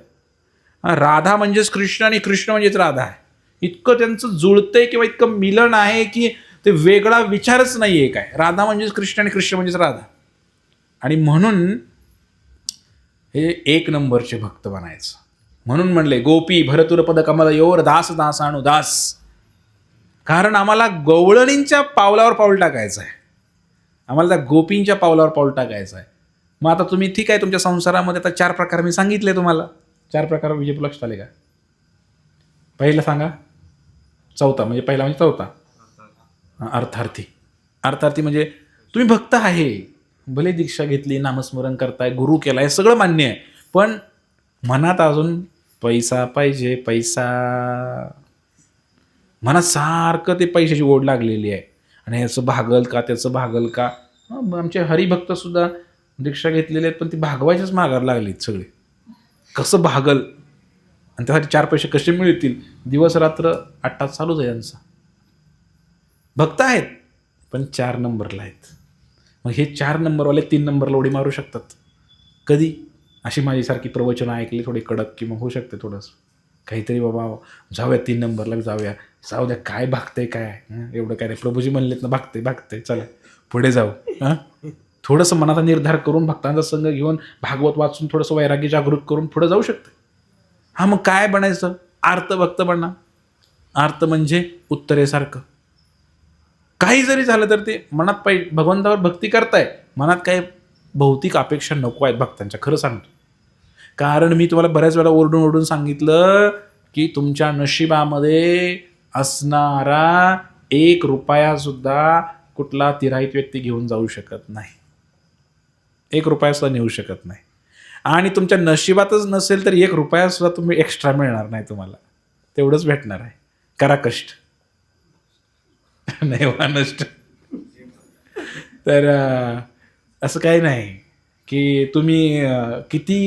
राधा म्हणजेच कृष्ण आणि कृष्ण म्हणजेच राधा आहे. इतकं त्यांचं जुळतंय किंवा इतकं मिलन आहे की ते वेगळा विचारच नाही आहे काय. राधा म्हणजेच कृष्ण आणि कृष्ण म्हणजेच राधा. आणि म्हणून हे एक नंबरचे भक्त बनायचं. म्हणून म्हणले गोपी भरतुर पद कमल योर दास दासाणू दास. कारण आम्हाला गवळणींच्या पावलावर पाऊल टाकायचं आहे, आम्हाला त्या गोपींच्या पावलावर पाऊल टाकायचं आहे. मग आता तुम्ही ठीक आहे तुमच्या संसारामध्ये आता 4 प्रकार मी सांगितले तुम्हाला. 4 प्रकार विजय लक्षात आले का. पहिला सांगा, चौथा म्हणजे पहिला म्हणजे चौथा अर्थार्थी. अर्थार्थी म्हणजे तुम्ही भक्त आहे, भले दीक्षा घेतली, नामस्मरण करताय, गुरु केला, हे सगळं मान्य आहे, पण मनात अजून पैसा पाहिजे. पैसा मनात सारखं ते पैशाची ओढ लागलेली आहे. आणि ह्याचं भागल का त्याचं भागल का. आमचे हरिभक्त सुद्धा दीक्षा घेतलेले आहेत पण ती भागवायच्याच मागायला लागलीत सगळे. कसं भागल आणि त्यासाठी 4 पैसे कसे मिळतील, दिवस रात्र 8 तास चालूच आहे यांचा. भक्त आहेत पण 4 नंबरला आहेत. मग हे 4 नंबरवाले 3 नंबरला उडी मारू शकतात कधी. अशी माझीसारखी प्रवचनं ऐकली थोडी कडक की मग होऊ शकते थोडंसं काहीतरी, बाबा जाऊया 3 नंबरला जाऊया, जाऊ द्या काय भागतंय काय, एवढं काय रे प्रभूजी म्हणलेत ना भागतंय चला पुढे जाऊ. थोडंसं मनाचा निर्धार करून भक्तांचा संघ घेऊन भागवत वाचून थोडंसं वैराग्य जागृत करून पुढे जाऊ शकते. मग काय बनायचं, आर्त भक्त बनणार. आर्त म्हणजे उत्तरेसारखं. काही जरी झालं तर ते मनात पाहिजे, भगवंतावर भक्ती करताय, मनात काही भौतिक अपेक्षा नको आहेत भक्तांच्या. खरं सांगतो, कारण मी तुम्हाला बऱ्याच वेळा ओरडून सांगितलं की तुमच्या नशिबामध्ये असणारा 1 रुपया सुद्धा कुठला तिराहित व्यक्ती घेऊन जाऊ शकत नाही. 1 रुपया सुद्धा नेऊ शकत नाही. आणि तुमच्या नशिबातच नसेल तर 1 रुपया सुद्धा तुम्ही एक्स्ट्रा मिळणार नाही तुम्हाला. तेवढंच भेटणार आहे. करा कष्ट. नैवानष्ट. तर असं काही नाही की तुम्ही किती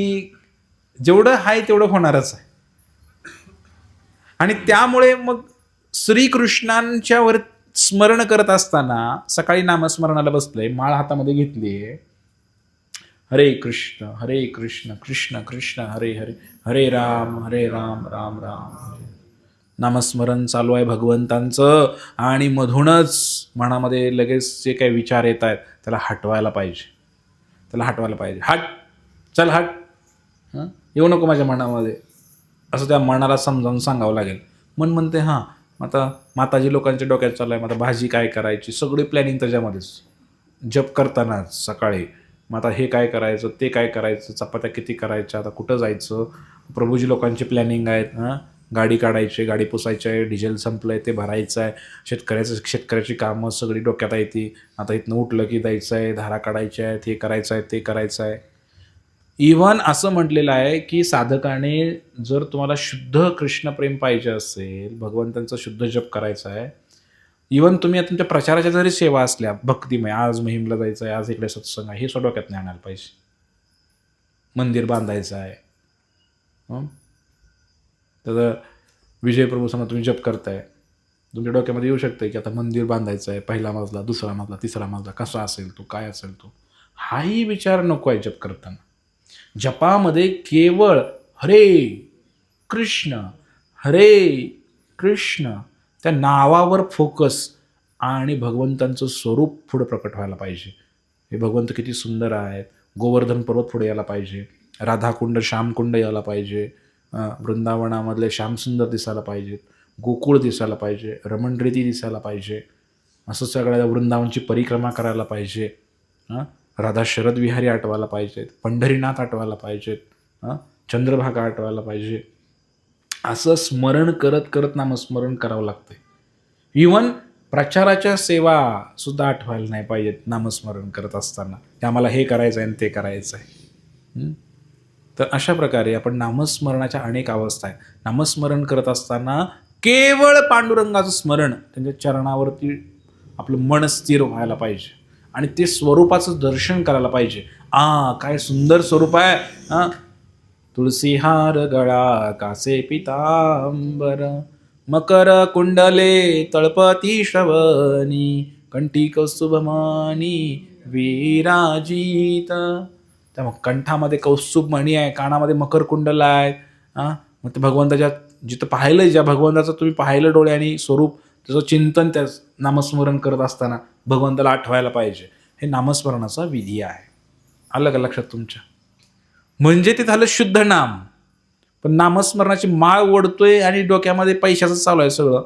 जेवढं आहे तेवढं होणारच आहे. आणि त्यामुळे मग श्रीकृष्णांच्या वर स्मरण करत असताना सकाळी नामस्मरणाला बसलंय, माळ हातामध्ये घेतलीये, हरे कृष्ण कृष्ण कृष्ण हरे हरे, हरे राम राम राम हरे. नामस्मरण चालू आहे भगवंतांचं, आणि मधूनच मनामध्ये लगेच जे काही विचार येत आहेत त्याला हटवायला पाहिजे. हट, चल हट, येऊ नको माझ्या मनामध्ये, असं त्या मनाला समजावून सांगावं लागेल. मन म्हणते हां, आता माताजी लोकांच्या डोक्यात चालू आहे, मग आता भाजी काय करायची, सगळी प्लॅनिंग त्याच्यामध्येच. जप करताना सकाळी मग आता हे काय करायचं, ते काय करायचं, चपात्या किती करायच्या, आता कुठं जायचं, प्रभूजी लोकांची प्लॅनिंग आहेत. गाडी काढायची, गाडी पुसायची आहे, डिझेल संपलं आहे ते भरायचं आहे, शेतकऱ्याची कामं सगळी डोक्यात आहे ती. आता इथनं उठलं की जायचं आहे, धारा काढायच्या आहेत, हे करायचं आहे, ते करायचं आहे. इव्हन असं म्हटलेलं आहे की साधकाने जर तुम्हाला शुद्ध कृष्णप्रेम पाहिजे असेल, भगवंतांचा शुद्ध जप करायचा आहे, इव्हन तुम्ही तुमच्या प्रचाराच्या जरी सेवा असल्या भक्तिमय, आज महिमला जायचं आहे, आज इकडे सत्संग आहे, हे सुद्धा डोक्यात नाही आणायला पाहिजे. मंदिर बांधायचं आहे, तर विजयप्रभू समजा तुम्ही जप करताय, तुमच्या डोक्यामध्ये येऊ शकतं की आता मंदिर बांधायचं आहे, पहिला मजला, दुसरा मजला, तिसरा मजला, कसा असेल तो, काय असेल तो, हाही विचार नको आहे जप करताना. जपामध्ये केवळ हरे कृष्ण त्या नावावर फोकस, आणि भगवंतांचं स्वरूप पुढं प्रकट व्हायला पाहिजे. हे भगवंत किती सुंदर आहेत, गोवर्धन पर्वत पुढे यायला पाहिजे, राधाकुंड श्यामकुंड यायला पाहिजे, वृंदावनामधले श्यामसुंदर दिसायला पाहिजेत, गोकुळ दिसायला पाहिजे, रमणरेती दिसायला पाहिजे, असं सगळ्या वृंदावनची परिक्रमा करायला पाहिजे, राधा शरद विहारी आठवायला पाहिजेत, पंढरीनाथ आठवायला पाहिजेत, चंद्रभागा आठवायला पाहिजे. असं स्मरण करत करत नामस्मरण करावं लागतं. इव्हन प्रचाराच्या सेवा सुद्धा आठवायला नाही पाहिजेत नामस्मरण करत असताना, की आम्हाला हे करायचं आहे आणि ते करायचं आहे. तर अशा प्रकारे आपण नामस्मरणाच्या अनेक अवस्था आहेत. नामस्मरण करत असताना केवळ पांडुरंगाचं स्मरण, त्यांच्या चरणावरती आपलं मन स्थिर व्हायला पाहिजे, आणि ते स्वरूपाचं दर्शन करायला पाहिजे. काय सुंदर स्वरूप आहे, तुळसी हार गळा कासे पितांबर, मकर कुंडले तळपती श्रवणी, कंठी कौस्तुभमणी विराजित. त्या मग कंठामध्ये कौस्तुभमणी आहे, कानामध्ये मकर कुंडल आहे. मग ते भगवंताच्या जिथं पाहिलं, ज्या भगवंताचं तुम्ही पाहिलं डोळ्याने स्वरूप, त्याचं चिंतन त्या नामस्मरण करत असताना भगवंताला आठवायला पाहिजे. हे नामस्मरणाचा विधी आहे. आलं का लक्षात तुमच्या? म्हणजे ते झालं शुद्ध नाम. पण नामस्मरणाची माळ ओढतोय आणि डोक्यामध्ये पैशाचं चालू आहे सगळं,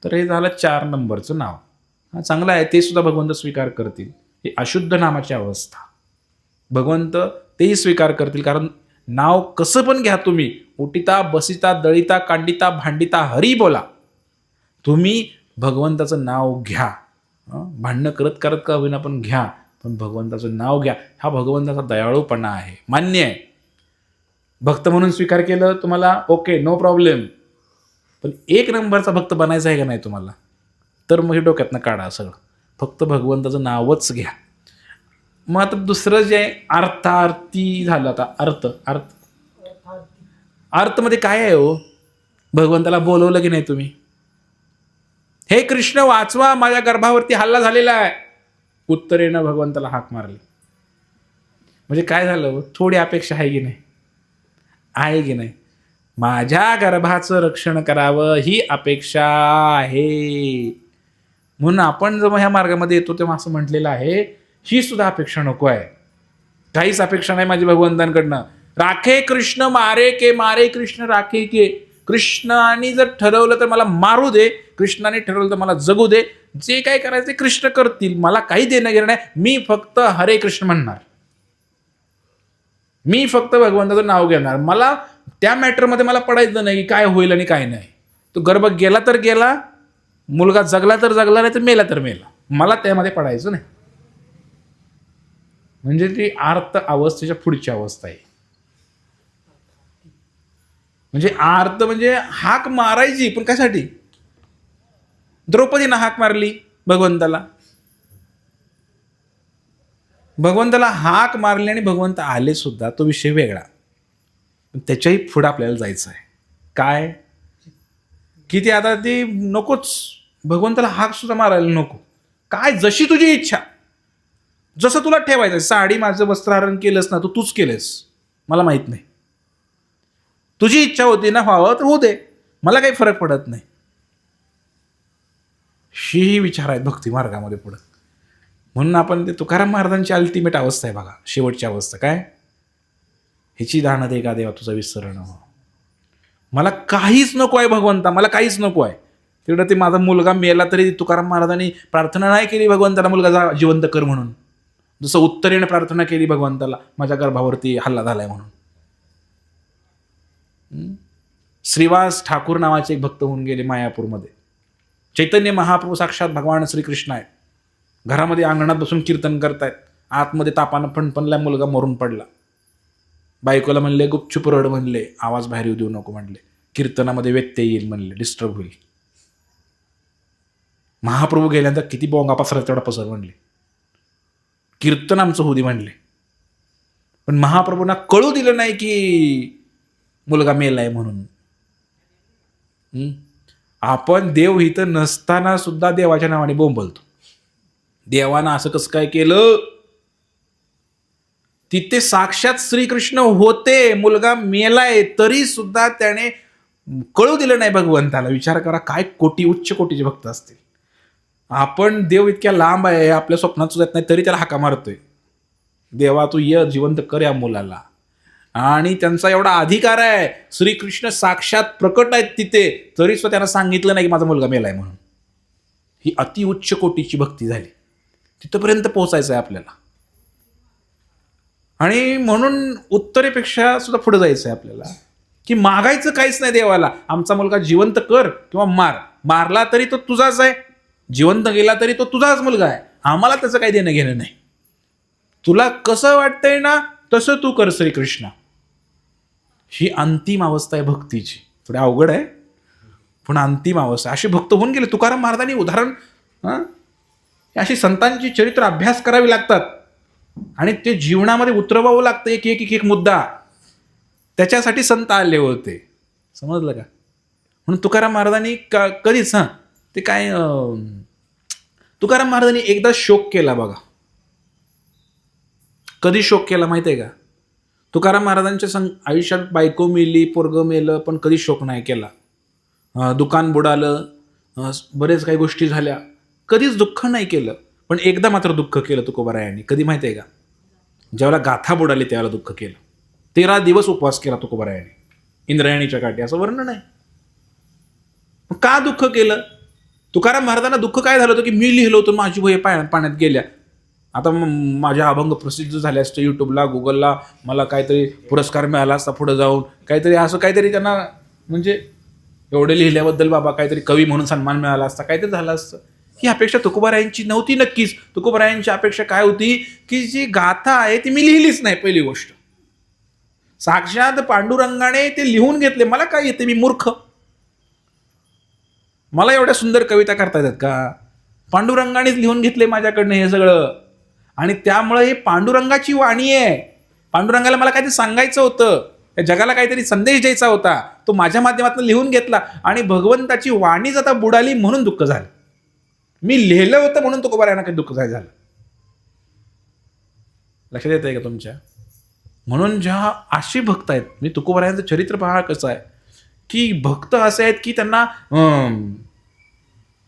तर हे झालं 4 नंबरचं नाव. चांगलं आहे, ते सुद्धा भगवंत स्वीकार करतील. ही अशुद्ध नामाची अवस्था भगवंत तेही स्वीकार करतील. कारण नाव कसं पण घ्या तुम्ही, उठिता बसिता दळिता कांडिता भांडिता हरी बोला, तुम्ही भगवंताचं नाव घ्या. भांडणं करत करत का होईना पण घ्या, पण भगवंताचं नाव घ्या. हा भगवंताचा दयाळूपणा आहे, मान्य आहे. भक्त म्हणून स्वीकार केलं तुम्हाला, ओके, नो प्रॉब्लेम. पण 1 नंबरचा भक्त बनायचा आहे का नाही तुम्हाला, तर मग हे डोक्यातनं काढा सगळं, फक्त भगवंताचं नावच घ्या. मग आता दुसरं जे अर्थार्थी झालं. आता अर्थमध्ये काय आहे हो? भगवंताला बोलवलं की नाही तुम्ही, हे कृष्ण वाचवा, माझ्या गर्भावरती हल्ला झालेला आहे, उत्तरेनं भगवंताला हाक मारली. म्हणजे काय झालं? थोडी अपेक्षा आहे की नाही? आहे की नाही? माझ्या गर्भाचं रक्षण करावं ही अपेक्षा आहे. म्हणून आपण जेव्हा ह्या मार्गामध्ये येतो तेव्हा असं म्हटलेलं आहे, ही सुद्धा अपेक्षा नको आहे. काहीच अपेक्षा नाही माझी भगवंतांकडनं. राखे कृष्ण मारे के, मारे कृष्ण राखे के. कृष्णाने जर ठरवलं तर मला मारू दे, कृष्णाने ठरवलं तर मला जगू दे, जे काय करायचं ते कृष्ण करतील, मला काही देणं घेणं नाही. मी फक्त हरे कृष्ण म्हणणार, मी फक्त भगवंताचं नाव घेणार. मला त्या मॅटरमध्ये मला पडायचं नाही की काय होईल आणि काय नाही. तो गर्भ गेला तर गेला, मुलगा जगला तर जगला, नाही तर मेला तर मेला, मला त्यामध्ये पडायचं नाही. म्हणजे ती आर्त अवस्थेच्या पुढची अवस्था आहे. म्हणजे आर्त म्हणजे हाक मारायची, पण कशासाठी? द्रौपदीनं हाक मारली, भगवंताला. भगवंताला हाक मारली आणि भगवंत आले सुद्धा, तो विषय वेगळा. त्याच्याही पुढे आपल्याला जायचं आहे. काय की ते आता ते नकोच, भगवंताला हाक सुद्धा मारायला नको. काय जशी तुझी इच्छा, जसं तुला ठेवायचं. साडी माझं वस्त्रहरण केलंस ना, तूच केलंस, मला माहित नाही. तुझी इच्छा होती ना व्हावं तर होऊ दे, मला काही फरक पडत नाही. ही विचार आहेत भक्ती मार्गामध्ये पुढं. म्हणून आपण ते तुकाराम महाराजांची अल्टिमेट अवस्था आहे बघा, शेवटची अवस्था काय, ह्याची दान दे का देवा तुझं विसरण. मला काहीच नको आहे भगवंता, मला काहीच नको आहे. तेवढं ते माझा मुलगा मेला तरी तुकाराम महाराजांनी प्रार्थना नाही केली भगवंताला मुलगा जिवंत कर म्हणून, जसं उत्तरेने प्रार्थना केली भगवंताला माझ्या गर्भावरती हल्ला झालाय म्हणून. श्रीवास ठाकूर नावाचे एक भक्त होऊन गेले मायापूरमध्ये. चैतन्य महाप्रभू साक्षात भगवान श्रीकृष्ण आहेत. घरामध्ये अंगणात बसून कीर्तन करतायत. आतमध्ये तापानं फणफणला मुलगा मरून पडला. बायकोला म्हणले गुपचूप रड म्हणले, आवाज बाहेर येऊ देऊ नको म्हणले, कीर्तनामध्ये व्यत्यय येईल म्हणले, डिस्टर्ब होईल. महाप्रभू गेल्यानंतर किती बोंगा पसरत तेवढा पसर म्हणले, कीर्तन आमचं होऊ दे म्हणले. पण महाप्रभूंना कळू दिलं नाही की मुलगा मेलाय म्हणून. आपण देव इथं नसताना सुद्धा देवाच्या नावाने बोंबलतो. देवानं असं कसं काय केलं? तिथे साक्षात श्रीकृष्ण होते, मुलगा मेलाय तरी सुद्धा त्याने कळू दिलं नाही भगवंताला. विचार करा, काय कोटी उच्च कोटीचे भक्त असतील. आपण देव इतक्या लांब आहे, आपल्या स्वप्नात सुद्धा येत नाही तरी त्याला हाका मारतोय, देवा तू ये जिवंत कर या मुलाला. आणि त्यांचा एवढा अधिकार आहे, श्रीकृष्ण साक्षात प्रकट आहेत तिथे, तरी सुद्धा त्यांना सांगितलं नाही की माझा मुलगा मेलाय म्हणून. ही अति उच्च कोटीची भक्ती झाली. तिथपर्यंत पोहोचायचं आहे आपल्याला. आणि म्हणून उत्तरेपेक्षा सुद्धा पुढे जायचं आहे आपल्याला, की मागायचं काहीच नाही देवाला. आमचा मुलगा जिवंत कर किंवा मार, मारला तरी तो तुझाच आहे, जिवंत गेला तरी तो तुझाच मुलगा आहे, आम्हाला त्याचं काही देणं घेणं नाही. तुला कसं वाटतंय ना तसं तू कर श्रीकृष्ण. ही अंतिम अवस्था आहे भक्तीची. थोडी अवघड आहे पण अंतिम अवस्था. असे भक्त होऊन गेले. तुकाराम महाराजांनी उदाहरण, अशी संतांची चरित्र अभ्यास करावी लागतात आणि ते जीवनामध्ये उतरवावं लागतं एक एक एक एक मुद्दा. त्याच्यासाठी संत आले होते, समजलं का? म्हणून तुकाराम महाराजांनी कधीच ते काय, तुकाराम महाराजांनी एकदा शोक केला बघा. कधी शोक केला माहिती आहे का? तुकाराम महाराजांच्या आयुष्यात बायको मेली, पोरगं मेलं, पण कधी शोक नाही केला. दुकान बुडालं, बरेच काही गोष्टी झाल्या, कधीच दुःख नाही केलं. पण एकदा मात्र दुःख केलं तुकोबारायांनी. कधी माहिती आहे का? ज्यावेळेला गाथा बुडाली त्यावेळेला दुःख केलं. 13 दिवस उपवास केला तुकोबारायांनी इंद्रायणीच्या काठी, असं वर्णन आहे. का दुःख केलं? तुकाराम महाराजांना दुःख काय झालं होतं की मी लिहिलं होतं माझी वही पाण्यात गेल्या. आता माझ्या अभंग प्रसिद्ध झाले असते यूट्यूबला, गुगलला, मला काहीतरी पुरस्कार मिळाला असता पुढे जाऊन, काहीतरी असं काहीतरी त्यांना, म्हणजे एवढे लिहिल्याबद्दल बाबा काहीतरी कवी म्हणून सन्मान मिळाला असता, काहीतरी झालं असतं. ही अपेक्षा तुकोबारायांची नव्हती नक्कीच. तुकोबारायांची अपेक्षा काय होती की जी गाथा आहे ती मी लिहिलीच नाही. पहिली गोष्ट, साक्षात पांडुरंगाने ते लिहून घेतले. मला काय येते, मी मूर्ख, मला एवढ्या सुंदर कविता करता येतात का? पांडुरंगानेच लिहून घेतले माझ्याकडनं हे सगळं. आणि त्यामुळे हे पांडुरंगाची वाणी आहे. पांडुरंगाला मला काहीतरी सांगायचं होतं, या जगाला काहीतरी संदेश द्यायचा होता, तो माझ्या माध्यमातून लिहून घेतला. आणि भगवंताची वाणीच आता बुडाली म्हणून दुःख झालं. मी लिहिलं होतं म्हणून तुकोबारायांना काही दुःख झालं. लक्षात येत आहे का तुमच्या? म्हणून ज्या अशी भक्त आहेत, मी तुकोबारायांचं चरित्र पहा कसं आहे की भक्त असे आहेत की त्यांना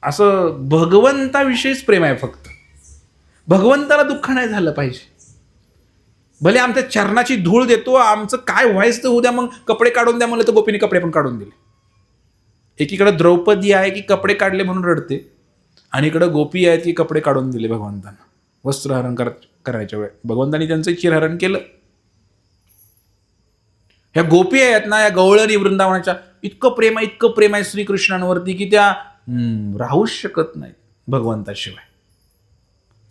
असं भगवंताविषयीच प्रेम आहे. फक्त भगवंताला दुःख नाही झालं पाहिजे. भले आमच्या चरणाची धूळ देतो, आमचं काय व्हायचं तर उद्या, मग कपडे काढून द्या म्हणलं तर गोपीने कपडे पण काढून दिले. एकीकडे द्रौपदी आहे की कपडे काढले म्हणून रडते, आणि इकडं गोपी आहेत की कपडे काढून दिले भगवंतांना वस्त्रहरण करायच्या वेळ. भगवंतांनी त्यांचं चिरहरण केलं. ह्या गोपी आहेत ना, या गवळणी वृंदावनाच्या, इतकं प्रेम आहे श्रीकृष्णांवरती की त्या राहूच शकत नाहीत भगवंताशिवाय.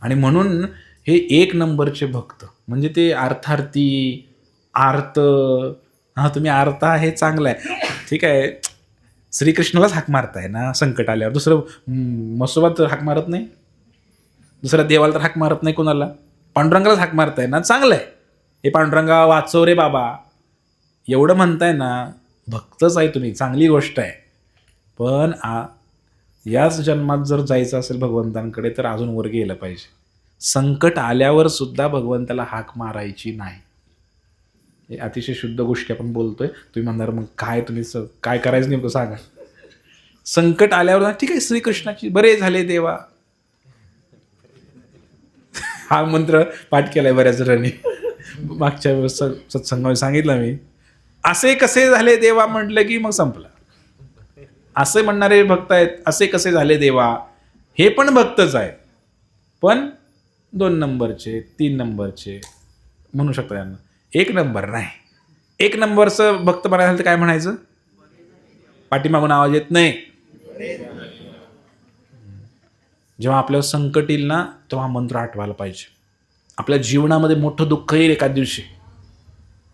आणि म्हणून हे 1 नंबरचे भक्त म्हणजे ते अर्थार्थी, आर्त. तुम्ही आर्त आहे चांगलं आहे, ठीक आहे, श्रीकृष्णालाच हाक मारताय ना संकट आल्यावर. दुसरं मसोबात हाक मारत नाही, दुसऱ्या देवाला तर हाक मारत नाही कोणाला, पांडुरंगालाच हाक मारताय ना. चांगलं आहे. हे पांडुरंगा वाचव रे बाबा एवढं म्हणताय ना, भक्तच आहे तुम्ही, चांगली गोष्ट आहे. पण याच जन्मात जर जायचं असेल भगवंतांकडे तर अजून वर गेलं पाहिजे. संकट आल्यावर सुद्धा भगवंताला हाक मारायची नाही. हे अतिशय शुद्ध गोष्टी आपण बोलतोय. तुम्ही म्हणणार मग काय, तुम्ही काय करायचं नेमकं सांगा. संकट आल्यावर ठीक आहे, श्रीकृष्णाची बरे झाले देवा, हा मंत्र पाठ केलाय बऱ्याच जणांनी. मागच्या सत्संगामध्ये सांगितलं मी. असे कसे झाले देवा म्हटलं की मग संपलं. असे म्हणणारे भक्त आहेत, असे कसे झाले देवा, हे पण भक्तच आहेत, पण 2 नंबरचे 3 नंबरचे म्हणू शकता यांना. 1 नंबर नाही. 1 नंबरचं भक्त म्हणायला तर काय म्हणायचं, पाठीमागून आवाज येत नाही. जेव्हा आपल्यावर संकट येईल ना तेव्हा मंत्र आठवायला पाहिजे. आपल्या जीवनामध्ये मोठं दुःख येईल एका दिवशी,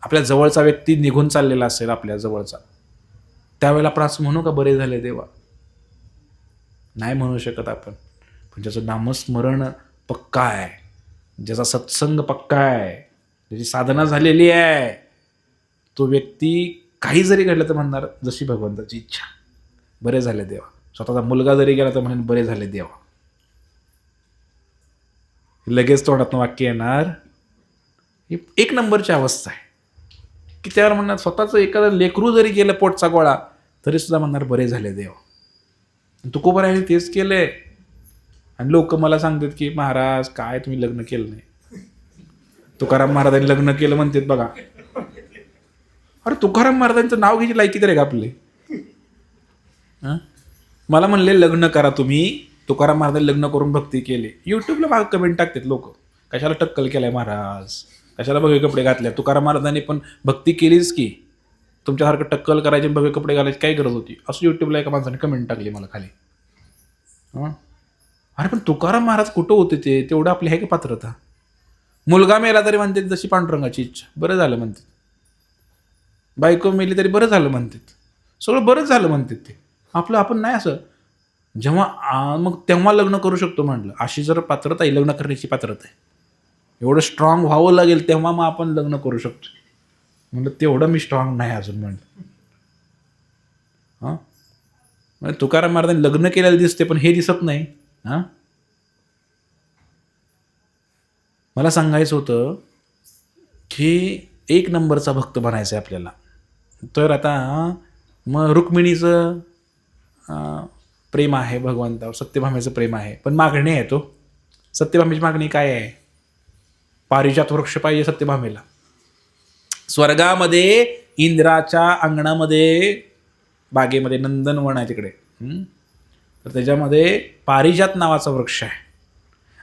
आपल्या जवळचा व्यक्ती निघून चाललेला असेल आपल्या जवळचा, त्यावेळेला आपण असं म्हणू का बरे झाले देवा, नाही म्हणू शकत आपण. पण ज्याचं नामस्मरण पक्का आहे, ज्याचा सत्संग पक्का आहे, ज्याची साधना झालेली आहे, तो व्यक्ती काही जरी घडलं तर म्हणणार जशी भगवंताची इच्छा, बरे झाले देवा. स्वतःचा मुलगा जरी गेला तर म्हणेन बरे झाले देवा. लगेच तोंडातनं वाक्य येणार. ही 1 नंबरची अवस्था आहे की त्यावर म्हणणार, स्वतःचं एखादं लेकरू जरी गेलं पोटचा गोळा तरी सुद्धा म्हणणार बरे झाले देव. तुकोबारायांनी तेच केलंय. आणि लोक मला सांगतात की महाराज काय तुम्ही लग्न केलं नाही. तुकाराम महाराजांनी लग्न केलं म्हणतात बघा. अरे तुकाराम महाराजांचं नाव घ्यायची लायकी तर आहे का आपले. मला म्हणले लग्न करा तुम्ही, तुकाराम महाराजांनी लग्न करून भक्ती केली. युट्यूबला भाग कमेंट टाकतात लोक, कशाला टक्कल केलाय महाराज, कशाला भगवे कपडे घातले. तुकाराम महाराजांनी पण भक्ती केलीच की, तुमच्यासारखं टक्कल करायचे भगवे कपडे घालायची काय गरज होती, असं युट्यूबला एका माणसाने कमेंट टाकली मला खाली. अरे पण तुकाराम महाराज कुठं होते ते, तेवढं आपली आहे का पात्रता. मुलगा मेला तरी म्हणतात जशी पांडुरंगाची इच्छा, बरं झालं म्हणतात. बायको मेली तरी बरं झालं म्हणतात, सगळं बरंच झालं म्हणतात ते. आपलं आपण नाही असं. जेव्हा मग तेव्हा लग्न करू शकतो म्हटलं. अशी जर पात्रता आहे, लग्न करण्याची पात्रता आहे, एवढं स्ट्रॉंग व्हावं लागेल तेव्हा मग आपण लग्न करू शकतो. म्हणलं तेवढं मी स्ट्रॉंग नाही अजून म्हणलं. म्हणजे तुकाराम महाराजांनी लग्न केलेलं दिसते पण हे दिसत नाही. मला सांगायचं होतं की 1 नंबरचा भक्त बनायचं आहे आपल्याला. तर आता मग रुक्मिणीचं प्रेम आहे भगवंतावर, सत्यभामेचं प्रेम आहे, पण मागणी आहे. तो सत्यभामेची मागणी काय आहे, पारिजात वृक्ष पाहिजे सत्यभामेला. स्वर्गामध्ये इंद्राच्या अंगणामध्ये बागेमध्ये नंदनवन आहे तिकडे, तर त्याच्यामध्ये पारिजात नावाचा वृक्ष आहे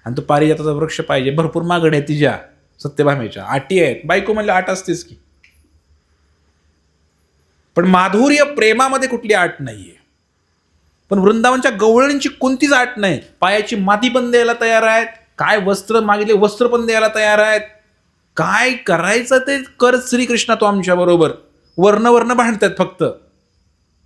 आणि तो पारिजाताचा वृक्ष पाहिजे. भरपूर मागणी आहे तिच्या सत्यभामेच्या, अटी आहेत. बायको म्हणलं आट असतेच की, पण माधुर्य प्रेमामध्ये कुठली आट नाहीये. पण वृंदावनच्या गवळणींची कोणतीच आट नाही. पायाची माती पण द्यायला तयार आहेत, काय वस्त्र मागितले वस्त्र पण द्यायला तयार आहेत. काय करायचं ते कर श्रीकृष्ण तो आमच्या बरोबर. वर्ण भांडतात फक्त.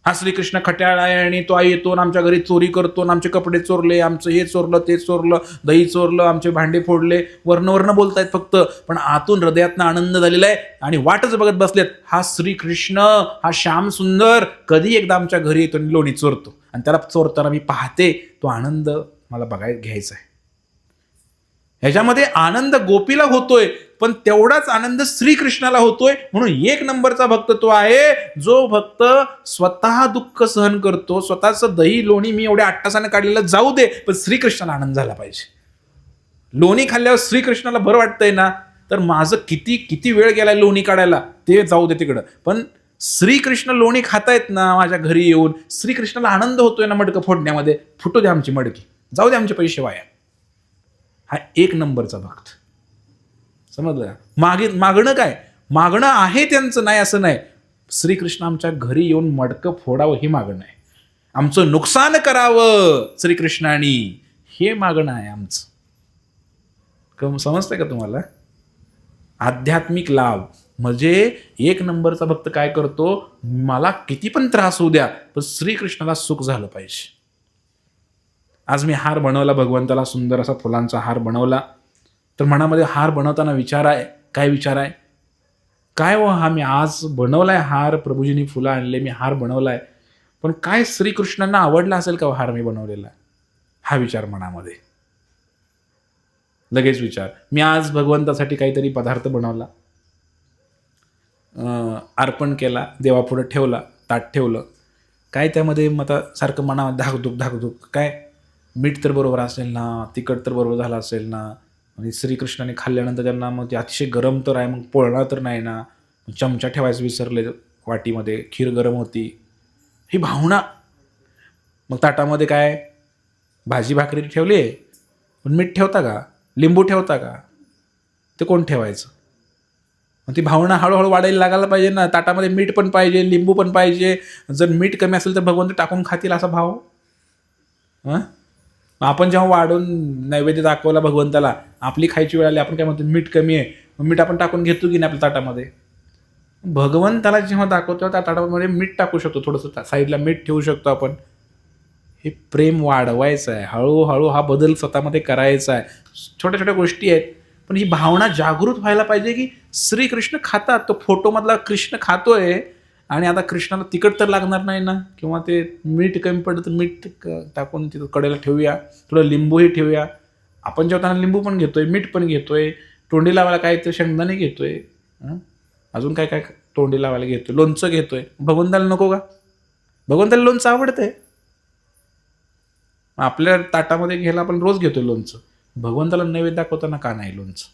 हा श्रीकृष्ण खट्याळ आहे आणि तो येतो आणि आमच्या घरी चोरी करतो, आमचे कपडे चोरले, आमचं हे चोरलं ते चोरलं, दही चोरलं, आमचे भांडे फोडले. वर्ण बोलतायत फक्त, पण आतून हृदयातनं आनंद झालेला आहे आणि वाटच बघत बसलेत. हा श्रीकृष्ण, हा श्याम सुंदर कधी एकदा आमच्या घरी येतो आणि लोणी चोरतो आणि त्याला चोरताना मी पाहते. तो आनंद मला घ्यायचा आहे. ह्याच्यामध्ये आनंद गोपीला होतोय, पण तेवढाच आनंद श्रीकृष्णाला होतोय. म्हणून 1 नंबरचा भक्त तो आहे जो भक्त स्वतः दुःख सहन करतो. स्वतःचं दही लोणी मी एवढ्या 8 तासाने काढलेलं जाऊ दे, पण श्रीकृष्णाला आनंद झाला पाहिजे. लोणी खाल्ल्यावर श्रीकृष्णाला बरं वाटतंय ना, तर माझं किती वेळ गेलाय लोणी काढायला ते जाऊ दे तिकडं, पण श्रीकृष्ण लोणी खातायत ना माझ्या घरी येऊन, श्रीकृष्णाला आनंद होतोय ना मडकं फोडण्यामध्ये, फुटू दे आमची मडकी, जाऊ दे आमचे पैसे वाया. हा 1 नंबरचा भक्त. समजलं? मागणं काय, मागणं आहे त्यांचं, नाही असं नाही. श्रीकृष्ण आमच्या घरी येऊन मडकं फोडावं ही मागणं आहे. आमचं नुकसान करावं श्रीकृष्णाने हे मागणं आहे आमचं. समजतंय का तुम्हाला? आध्यात्मिक लाभ, म्हणजे 1 नंबरचा भक्त काय करतो, मला किती पण त्रास होऊ द्या पण श्रीकृष्णाला सुख झालं पाहिजे. आज मी हार बनवला भगवंताला, सुंदर असा फुलांचा हार बनवला, तर मनामध्ये हार बनवताना विचार आहे, काय विचार आहे, काय हो हा मी आज बनवलाय हार, प्रभूजींनी फुलं आणले, मी हार बनवलाय, पण काय श्रीकृष्णांना आवडला असेल का हार मी बनवलेला, हा विचार मनामध्ये लगेच विचार. मी आज भगवंतासाठी काहीतरी पदार्थ बनवला, अर्पण केला, देवापुढे ठेवला, ताट ठेवलं, काय त्यामध्ये मग आता सारखं मनात धाकधूक काय, मीठ तर बरोबर असेल ना, तिखट तर बरोबर झालं असेल ना, आणि श्रीकृष्णाने खाल्ल्यानंतर त्यांना मग ते अतिशय गरम तर आहे, मग पोळणार तर नाही ना, चमचा ठेवायचं विसरले वाटीमध्ये, खीर गरम होती, ही भावना. मग ताटामध्ये काय भाजी भाकरी ठेवली, पण मीठ ठेवता का, लिंबू ठेवता का, ते कोण ठेवायचं. मग ती भावना हळूहळू वाढायला लागायला पाहिजे ना, ताटामध्ये मीठ पण पाहिजे, लिंबू पण पाहिजे. जर मीठ कमी असेल तर भगवंत टाकून खातील असा भाव. आपण जेव्हा वाढून नैवेद्य दाखवला भगवंताला, आपली खायची वेळ आली, आपण काय म्हणतो मीठ कमी आहे, मग मीठ आपण टाकून घेतो की नाही आपल्या ताटामध्ये. भगवंताला जेव्हा दाखवतो त्या ताटामध्ये मीठ टाकू शकतो, थोडंसं साईडला मीठ ठेवू शकतो आपण. हे प्रेम वाढवायचं आहे, हळूहळू हा बदल स्वतःमध्ये करायचा आहे. छोट्या छोट्या गोष्टी आहेत, पण ही भावना जागृत व्हायला पाहिजे की श्रीकृष्ण खातात, तो फोटोमधला कृष्ण खातोय, आणि आता कृष्णाला तिखट तर लागणार नाही ना, किंवा ते मीठ कमी पडलं तर मीठ टाकून तिथं कडेला ठेवूया, थोडं लिंबूही ठेवूया. आपण जेवताना लिंबू पण घेतोय, मीठ पण घेतोय, तोंडी लावायला काय तर शेंगदाणे घेतोय, अजून काय काय तोंडी लावायला घेतोय, लोणचं घेतोय. भगवंताला नको का, भगवंताला लोणचं आवडतंय, आपल्या ताटामध्ये घ्यायला आपण रोज घेतोय लोणचं, भगवंताला नैवेद्य दाखवताना का नाही लोणचं.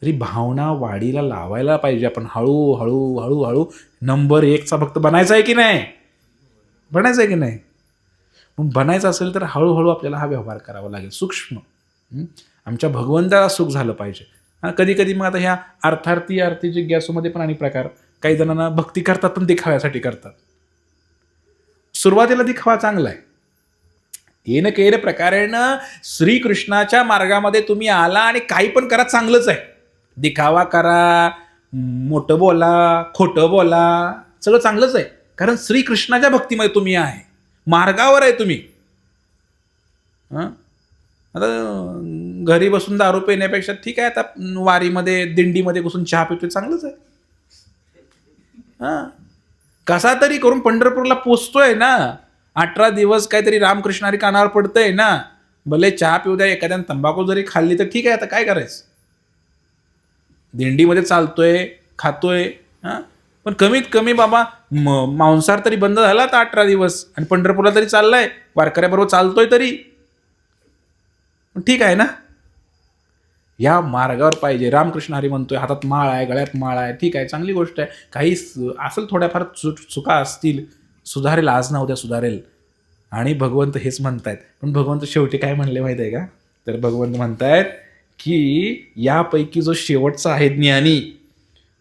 तरी भावना वाढीला लावायला पाहिजे आपण, हळूहळू हळूहळू. नंबर 1चा भक्त बनायचा आहे की नाही, बनायचं आहे की नाही. मग बनायचं असेल तर हळूहळू आपल्याला हा व्यवहार करावा लागेल, सूक्ष्म. आमच्या भगवंताला सुख झालं पाहिजे. कधी कधी मग आता ह्या अर्थार्थी अर्थी जिज्ञासूमध्ये पण आणि प्रकार, काही जणांना भक्ती करतात पण दिखाव्यासाठी करतात. सुरुवातीला दिखावा चांगला आहे, येन केन प्रकारेण श्रीकृष्णाच्या मार्गामध्ये तुम्ही आला आणि काही पण करा चांगलंच आहे. दिखावा करा, मोठं बोला, खोटं बोला, सगळं चांगलंच आहे, कारण श्रीकृष्णाच्या भक्तीमध्ये तुम्ही आहे, मार्गावर आहे तुम्ही. आता घरी बसून दारू पिण्यापेक्षा ठीक आहे, आता वारीमध्ये दिंडीमध्ये बसून चहा पितोय, चांगलंच आहे. कसा तरी करून पंढरपूरला पोचतोय ना, 18 दिवस काहीतरी रामकृष्णारी कानावर पडतंय ना, भले चहा पिऊ द्या, एखाद्यानं तंबाखू जरी खाल्ली तर ठीक आहे, आता काय करायचं. दिंडीमध्ये चालतोय, खातोय, पण कमीत कमी बाबा मांसाहार तरी बंद झाला आता 18 दिवस, आणि पंढरपूरला तरी चाललाय, वारकऱ्याबरोबर चालतोय तरी ठीक आहे ना. या मार्गावर पाहिजे. रामकृष्ण हरी म्हणतोय, हातात माळ आहे, गळ्यात माळ आहे, ठीक आहे, चांगली गोष्ट आहे. काही असेल थोड्याफार चुका असतील, सुधारेल, आज ना उद्या सुधारेल. आणि भगवंत हेच म्हणतायत. पण भगवंत शेवटी काय म्हणले माहिती आहे का, तर भगवंत म्हणतायत की यापैकी जो शेवटचा आहे ज्ञानी,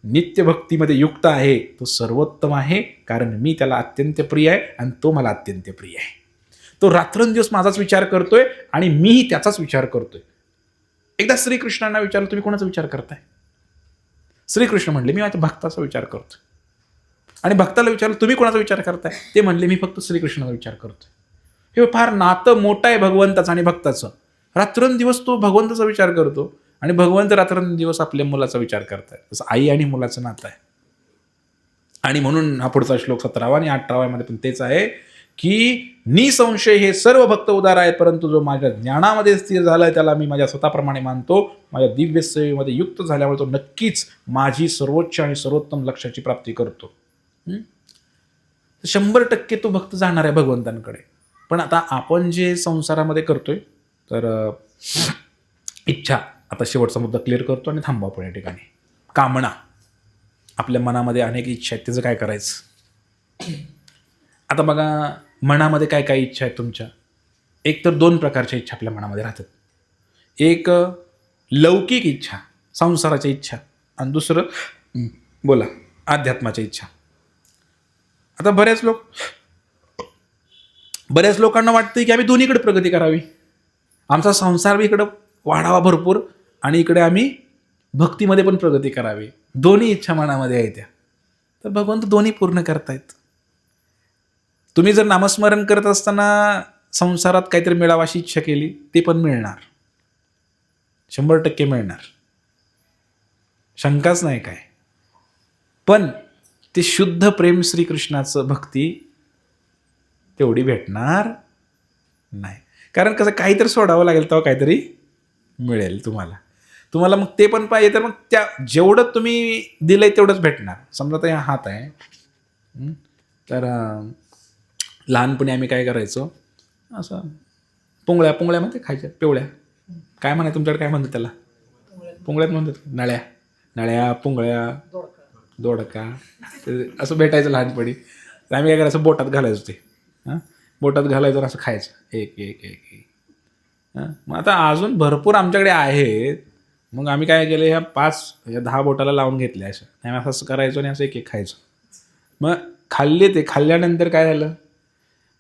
नित्य भक्तीमध्ये युक्त आहे, तो सर्वोत्तम आहे, कारण मी त्याला अत्यंत प्रिय आहे आणि तो मला अत्यंत प्रिय आहे. तो रात्रंदिवस माझाच विचार करतोय आणि मीही त्याचाच विचार करतोय. एकदा श्रीकृष्णांना विचारलं, तुम्ही कोणाचा विचार करताय. श्रीकृष्ण म्हणले, मी माझ्या भक्ताचा विचार करतोय. आणि भक्ताला विचारलं, तुम्ही कोणाचा विचार करताय. ते म्हणले, मी फक्त श्रीकृष्णाचा विचार करतोय. हे फार नातं मोठं आहे भगवंताचं आणि भक्ताचं. रात्रंदिवस तो भगवंताचा विचार करतो आणि भगवंत रात्रंदिवस आपल्या मुलाचा विचार करताय. जसं आई आणि मुलाचं नातं आहे. आणि म्हणून हा पुढचा श्लोक 17 आणि 18 मध्ये पण तेच आहे की निसंशय हे सर्व भक्त उदार आहेत, परंतु जो माझ्या ज्ञानामध्ये स्थिर झालाय त्याला मी माझ्या स्वतःप्रमाणे मानतो. माझ्या दिव्य सेवेमध्ये युक्त झाल्यामुळे तो नक्कीच माझी सर्वोच्च आणि सर्वोत्तम लक्ष्याची प्राप्ती करतो. 100% तो भक्त जाणार आहे भगवंतांकडे. पण आता आपण जे संसारामध्ये करतोय, तर इच्छा, आता शेवटचा मुद्दा क्लिअर करतो आणि थांबवा पण या ठिकाणी. कामना, आपल्या मनामध्ये अनेक इच्छा आहेत, त्याचं काय करायचं. आता बघा, मनामध्ये काय काय इच्छा आहेत तुमच्या. एक तर 2 प्रकारच्या इच्छा आपल्या मनामध्ये राहतात. एक लौकिक इच्छा, संसाराच्या इच्छा, आणि दुसरं बोला अध्यात्माच्या इच्छा. आता बऱ्याच लोकांना वाटतं की आम्ही दोन्हीकडे प्रगती करावी. आमचा संसार बी इकडं वाढावा भरपूर, आणि इकडे आम्ही भक्तीमध्ये पण प्रगती करावी. दोन्ही इच्छा मनामध्ये आहे त्या, तर भगवंत दोन्ही पूर्ण करतायत. तुम्ही जर नामस्मरण करत असताना संसारात काहीतरी मिळावाशी इच्छा केली, ते पण मिळणार, 100% मिळणार, शंकाच नाही काय. पण ते शुद्ध प्रेम श्रीकृष्णाचं भक्ती तेवढी भेटणार नाही. कारण कसं काहीतरी सोडावं लागेल तेव्हा काहीतरी मिळेल तुम्हाला मग ते पण पाहिजे, तर मग त्या जेवढं तुम्ही दिलंय तेवढंच भेटणार. समजा तर हात आहे, तर लहानपणी आम्ही काय करायचो, असं पुंगळ्यामध्ये खायच्या, पिवळ्या काय म्हणाय तुमच्याकडे काय म्हणतात त्याला, पुंगळ्यात म्हणतात, नळ्या पुंगळ्या दोडका असं भेटायचं लहानपणी. तर आम्ही काय करायचं, बोटात घालायचो ते, बोटात घालायचं असं खायचं एक एक एक एक. मग आता अजून भरपूर आमच्याकडे आहेत. मग आम्ही काय केलं, ह्या 10 बोटाला लावून घेतल्या असं, आम्ही असं करायचो आणि असं एक एक खायचं. मग ते खाल्ल्यानंतर काय झालं,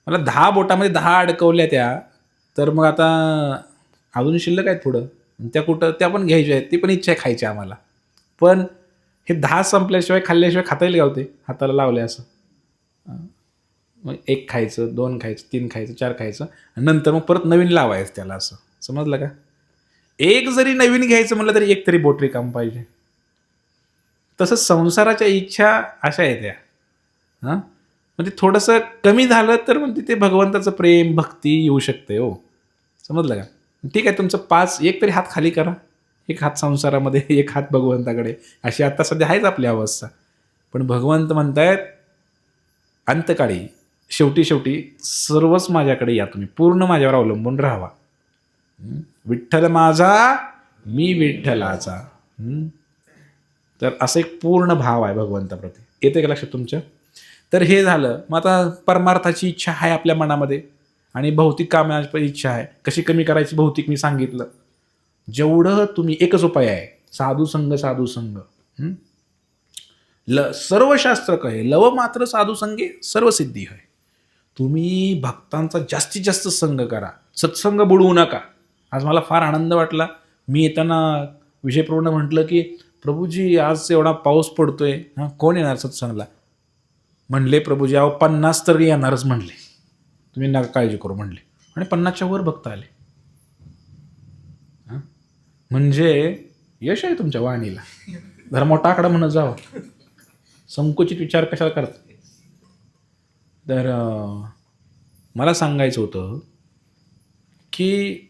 मला 10 बोटामध्ये 10 अडकवल्या त्या. तर मग आता अजून शिल्लक आहेत पुढं, त्या पण घ्यायच्या आहेत, ती पण इच्छा आहे खायची आम्हाला. पण हे 10 संपल्याशिवाय खाल्ल्याशिवाय खाता येईल का होते, हाताला लावले असं. मग 1 खायचं, 2 खायचं, 3 खायचं, 4 खायचं, आणि नंतर मग परत नवीन लावायचं त्याला, असं समजलं का. एक जरी नवीन घ्यायचं म्हटलं तरी एक तरी बोट रिकाम पाहिजे. तसंच संसाराच्या इच्छा अशा आहेत त्या. म्हणजे थोडंसं कमी झालं तर मग तिथे भगवंताचं प्रेम भक्ती येऊ शकते हो, समजलं का. ठीक आहे, तुमचं 5 एक तरी हात खाली करा, एक हात संसारामध्ये, एक हात भगवंताकडे, अशी आता सध्या आहेच आपली अवस्था. पण भगवंत म्हणतायत अंतकाळी शेवटी सर्वच माझ्याकडे या, तुम्ही पूर्ण माझ्यावर अवलंबून राहावा. विठ्ठल माझा मी विठ्ठलाचा. तर असं एक पूर्ण भाव आहे भगवंताप्रती. येते का लक्षात तुमच्या. तर हे झालं. मग आता परमार्थाची इच्छा आहे आपल्या मनामध्ये, आणि भौतिक कामाची इच्छा आहे. कशी कमी करायची भौतिक मी सांगितलं. जेवढं तुम्ही, एकच उपाय आहे, साधू संग. सर्व शास्त्र कहे लव मात्र साधू संगे सर्व सिद्धी है. तुम्ही भक्तांचा जास्तीत जास्त संग करा, सत्संग बुडवू नका. आज मला फार आनंद वाटला. मी येताना विजयप्रभूंना म्हटलं की प्रभूजी आज एवढा पाऊस पडतोय, कोण येणार सत्संगला. म्हणले प्रभूजी अहो 50 तर येणारच म्हणले, तुम्ही नका काळजी करू म्हणले. आणि 50च्या वर भक्त आले. म्हणजे यश आहे तुमच्या वाणीला. जरा मोठा आकडा म्हणत जावं, संकुचित विचार कशाला करता. तर मला सांगायचं होतं की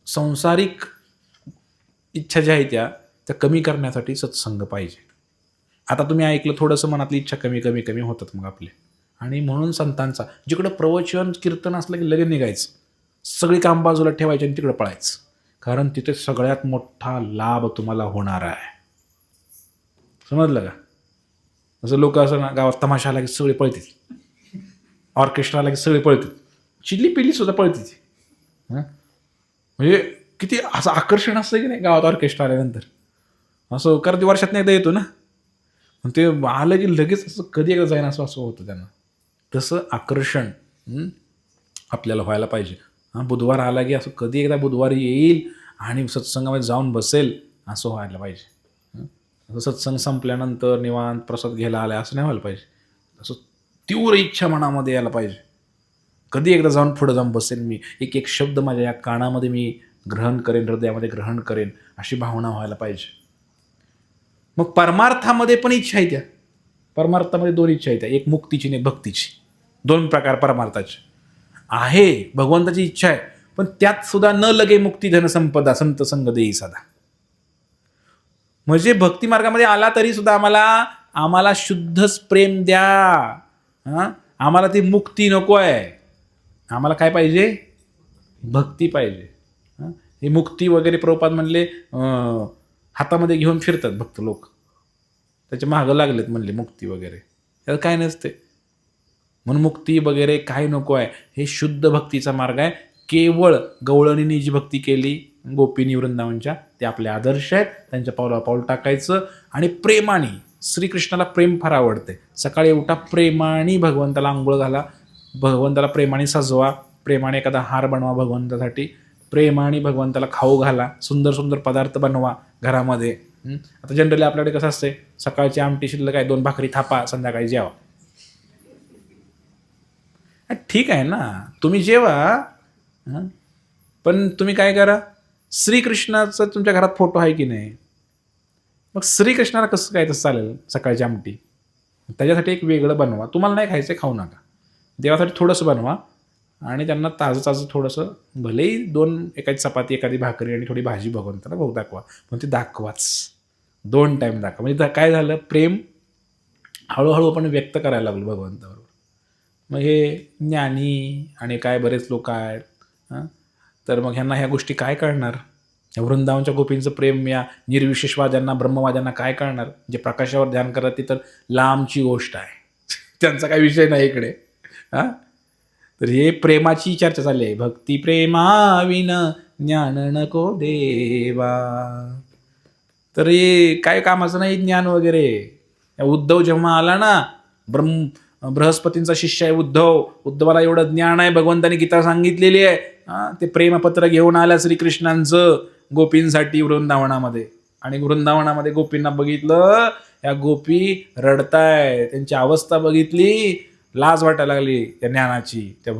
संसारिक इच्छा ज्या आहेत त्या कमी करण्यासाठी सत्संग पाहिजे. आता तुम्ही ऐकलं, थोडंसं मनातली इच्छा कमी होतात मग आपले. आणि म्हणून संतांचा जिकडं प्रवचन कीर्तन असलं की लगेच निघायचं, सगळी काम बाजूला ठेवायची आणि तिकडं पळायचं. कारण तिथे सगळ्यात मोठा लाभ तुम्हाला होणार आहे. समजलं का. जसं लोक असं ना, गावात तमाशा आला की सगळे पळतील, ऑर्केस्ट्रा आला की सगळे पळतील, चिल्ली पिल्ली सुद्धा पळतील. म्हणजे किती असं आकर्षण असतं की नाही गावात ऑर्केस्ट्रा आल्यानंतर. असं कारण ते वर्षात एकदा येतो ना, ते आलं की लगेच असं कधी एकदा जाईन असं होतं त्यांना. तसं आकर्षण आपल्याला व्हायला पाहिजे. बुधवार आला की असं कधी एकदा बुधवार येईल आणि सत्संगामध्ये जाऊन बसेल असं व्हायला पाहिजे. असं सत्संग संपल्यानंतर निवांत प्रसाद घ्यायला आला असं नाही व्हायला पाहिजे. असं तीव्र इच्छा मनामध्ये यायला पाहिजे, कधी एकदा जाऊन पुढं जाऊन बसेल मी, एक शब्द माझ्या या कानामध्ये मी ग्रहण करेन, हृदयामध्ये ग्रहण करेन, अशी भावना व्हायला पाहिजे. मग परमार्थामध्ये पण इच्छा आहे त्या. परमार्थामध्ये 2 इच्छा आहेत, एक मुक्तीची आणि भक्तीची. 2 प्रकार परमार्थाचे आहे. भगवंताची इच्छा आहे, पण त्यात सुद्धा न लगे मुक्ती धन संपदा संत संग देई सदा. म्हणजे भक्ती मार्गामध्ये आला तरी सुद्धा आम्हाला शुद्धच प्रेम द्या. आम्हाला ती मुक्ती नको आहे. आम्हाला काय पाहिजे, भक्ती पाहिजे. हे मुक्ती वगैरे प्रभुपाद म्हणले हातामध्ये घेऊन फिरतात भक्त लोक, त्याच्या मागं लागलेत म्हणले मुक्ती वगैरे. त्यात काय नसते. म्हणून मुक्ती वगैरे काही नको आहे. हे शुद्ध भक्तीचा मार्ग आहे. केवळ गवळणीने जी भक्ती केली गोपीनी वृंदावनच्या, ते आपले आदर्श आहेत. त्यांच्या पावलावर पाऊल टाकायचं आणि प्रेमाने. श्रीकृष्णाला प्रेम फार आवडते. सकाळी उठा, प्रेमाने भगवंताला आंघोळ घाला, भगवंताला प्रेमाने सजवा, प्रेमाने एखादा हार बनवा भगवंतासाठी, प्रेमाने भगवंताला खाऊ घाला, सुंदर सुंदर पदार्थ बनवा घरामध्ये. आता जनरली आपल्याकडे कसं असते, सकाळची आमटी शिल्लक काय 2 भाकरी थापा, संध्याकाळी जेवा. ठीक आहे ना, तुम्ही जेवा. पण तुम्ही काय करा, श्रीकृष्णाचा तुमच्या घरात फोटो आहे की नाही, मग श्रीकृष्णाला कसं काय तसं चालेल सकाळची आमटी? त्याच्यासाठी एक वेगळं बनवा. तुम्हाला नाही खायचं खाऊ नका, देवासाठी थोडंसं बनवा आणि त्यांना ताजं ताजं थोडंसं, भलेही 2 एखादी चपाती एखादी भाकरी आणि थोडी भाजी भगवंताला भाऊ दाखवा, पण ते दाखवाच 2 टाईम दाखवा. म्हणजे काय झालं, प्रेम हळूहळू आपण व्यक्त करायला लागलो भगवंताबरोबर. मग हे ज्ञानी आणि काय बरेच लोक आहेत, तर मग ह्यांना ह्या गोष्टी काय कळणार? या वृंदावनच्या गोपींचं प्रेम या निर्विशेषवाद्यांना ब्रह्मवाद्यांना काय कळणार? जे प्रकाशावर ध्यान करत ती तर लांबची गोष्ट आहे, त्यांचा काही विषय नाही इकडे. तर हे प्रेमाची चर्चा चालली आहे. भक्ती प्रेमाविन ज्ञान नको देवा. तर हे काय कामाचं नाही ज्ञान वगैरे. उद्धव जेव्हा आला ना, बृहस्पतींचा शिष्य आहे उद्धवाला एवढं ज्ञान आहे, भगवंतानी गीता सांगितलेली आहे. ते प्रेमपत्र घेऊन आल्या श्रीकृष्णांचं गोपींसाठी वृंदावनामध्ये. आणि वृंदावनामध्ये गोपींना बघितलं, या गोपी रडताय, त्यांची अवस्था बघितली, लाज वाटायला लागली त्या ज्ञानाची. त्या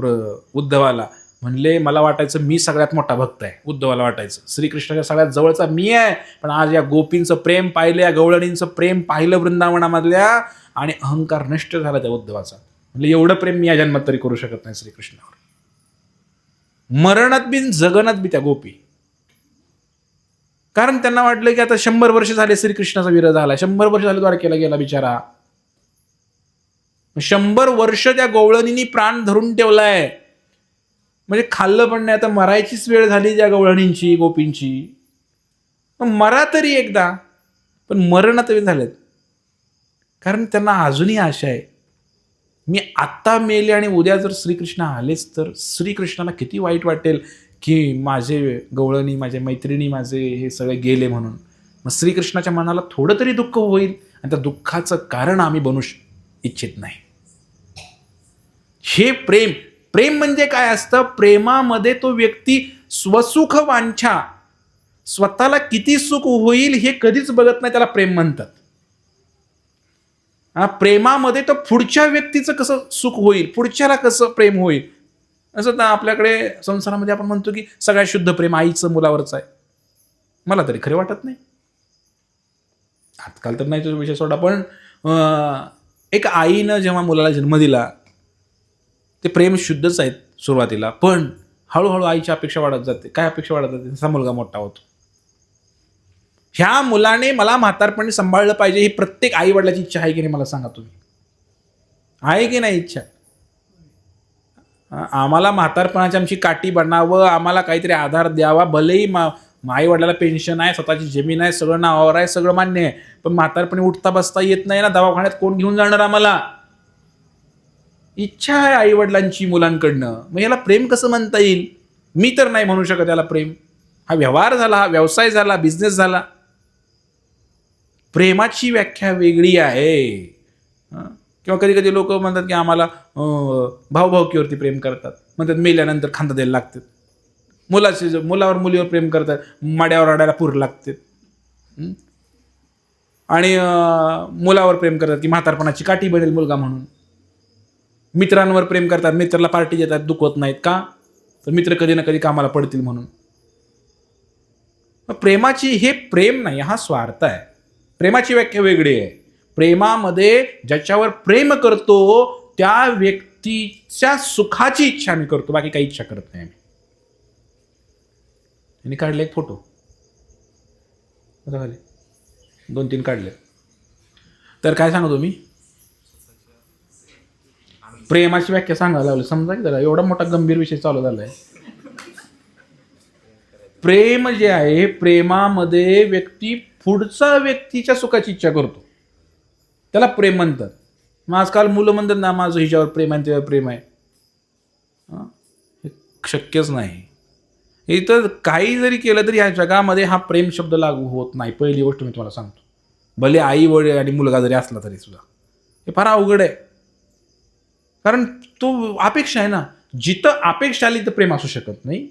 उद्धवाला म्हणले, मला वाटायचं मी सगळ्यात मोठा भक्त आहे, उद्धवाला वाटायचं श्रीकृष्णाच्या सगळ्यात जवळचा मी आहे, पण आज या गोपींचं प्रेम पाहिलं, या गवळणींचं प्रेम पाहिलं वृंदावनामधल्या, आणि अहंकार नष्ट झाला त्या उद्धवाचा. म्हणजे एवढं प्रेम मी या जन्मात तरी करू शकत नाही श्रीकृष्णावर. मरणात बी जगनात बी त्या गोपी. कारण त्यांना वाटलं की आता 100 वर्ष झाले श्रीकृष्णाचा विरह झाला, 100 वर्ष झाले द्वारकेला गेला बिचारा. 100 वर्ष त्या गवळणींनी प्राण धरून ठेवलाय, म्हणजे खाल्लं पण नाही. आता मरायचीच वेळ झाली त्या गवळणींची, गोपींची. मरा तरी एकदा, पण मरणात झालेत. कारण त्यांना अजूनही आशा आहे, मी आत्ता मेले आणि उद्या जर श्रीकृष्ण आलेच तर श्रीकृष्णाला किती वाईट वाटेल की माझे गवळणी, माझे मैत्रिणी, माझे हे सगळे गेले म्हणून. मग श्रीकृष्णाच्या मनाला थोडं तरी दुःख होईल, आणि त्या दुःखाचं कारण आम्ही बनू इच्छित नाही. हे प्रेम. प्रेम म्हणजे काय असतं? प्रेमामध्ये तो व्यक्ती स्वसुख वांछा, स्वतःला किती सुख होईल हे कधीच बघत नाही, त्याला प्रेम म्हणतात. प्रेमामध्ये तर पुढच्या व्यक्तीचं कसं सुख होईल, पुढच्याला कसं प्रेम होईल. असं तर आपल्याकडे संसारामध्ये आपण म्हणतो की सगळ्यात शुद्ध प्रेम आईचं मुलावरच आहे. मला तरी खरे वाटत नाही. आजकाल तर नाही तो विषय सोडा, पण एक आईनं जेव्हा मुलाला जन्म दिला, ते प्रेम शुद्धच आहेत सुरुवातीला, पण हळूहळू आईची अपेक्षा वाढत जाते. काय अपेक्षा वाढत जाते? तसा मुलगा मोठा होतो. ह्या मुलाने मला म्हातारपणी सांभाळलं पाहिजे, ही प्रत्येक आई वडिलाची इच्छा आहे की नाही? मला सांगा तुम्ही, आहे की नाही इच्छा? आम्हाला म्हातारपणाची आमची काठी बनावं, आम्हाला काहीतरी आधार द्यावा. भलेही आई वडिलाला पेन्शन आहे, स्वतःची जमीन आहे, सगळं नावावर आहे, सगळं मान्य आहे, पण म्हातारपणी उठता बसता येत नाही ना, दवाखान्यात कोण घेऊन जाणार आम्हाला? इच्छा आहे आई वडिलांची मुलांकडनं. मग याला प्रेम कसं म्हणता येईल? मी तर नाही म्हणू शकत याला प्रेम. हा व्यवहार झाला, हा व्यवसाय झाला, बिझनेस झाला. प्रेमाची व्याख्या वेगळी आहे. किंवा कधी कधी लोक म्हणतात की आम्हाला भाऊभाऊकीवरती प्रेम करतात, म्हणतात मेल्यानंतर खांदा द्यायला लागतात. मुलावर मुलीवर प्रेम करतात, माड्यावर रडायला पूर लागते. आणि मुलावर प्रेम करतात की म्हातारपणाची काठी बनेल मुलगा म्हणून. मित्रांवर प्रेम करतात, मित्राला पार्टी देतात, दुखवत नाहीत का? तर मित्र कधी ना कधी कामाला पडतील म्हणून. प्रेमाची हे प्रेम नाही, हा स्वार्थ आहे. प्रेमाची व्याख्या वेगळी आहे. प्रेमामध्ये ज्याच्यावर प्रेम करतो त्या व्यक्तीच्या सुखाची इच्छा आम्ही करतो, बाकी काही इच्छा करत नाही आम्ही. यांनी काढले एक फोटो, 2-3 काढले. तर काय सांगतो मी, प्रेमाची व्याख्या सांगायला लागलो. समजा की जरा एवढा मोठा गंभीर विषय चालू झालाय. प्रेम जे आहे, प्रेमामध्ये व्यक्ती पुढचा व्यक्तीच्या सुखाची इच्छा करतो, त्याला प्रेम म्हणतात. मग आजकाल मुलं म्हणतात ना, माझं हिच्यावर प्रेम आहे, त्यावर प्रेम आहे. हे शक्यच नाही. इथं काही जरी केलं तरी ह्या जगामध्ये हा प्रेम शब्द लागू होत नाही. पहिली गोष्ट मी तुम्हाला सांगतो, भले आई वडील आणि मुलगा जरी असला तरी सुद्धा हे फार अवघड आहे. कारण तो अपेक्षा आहे ना, जिथं अपेक्षा आली तर प्रेम असू शकत नाही.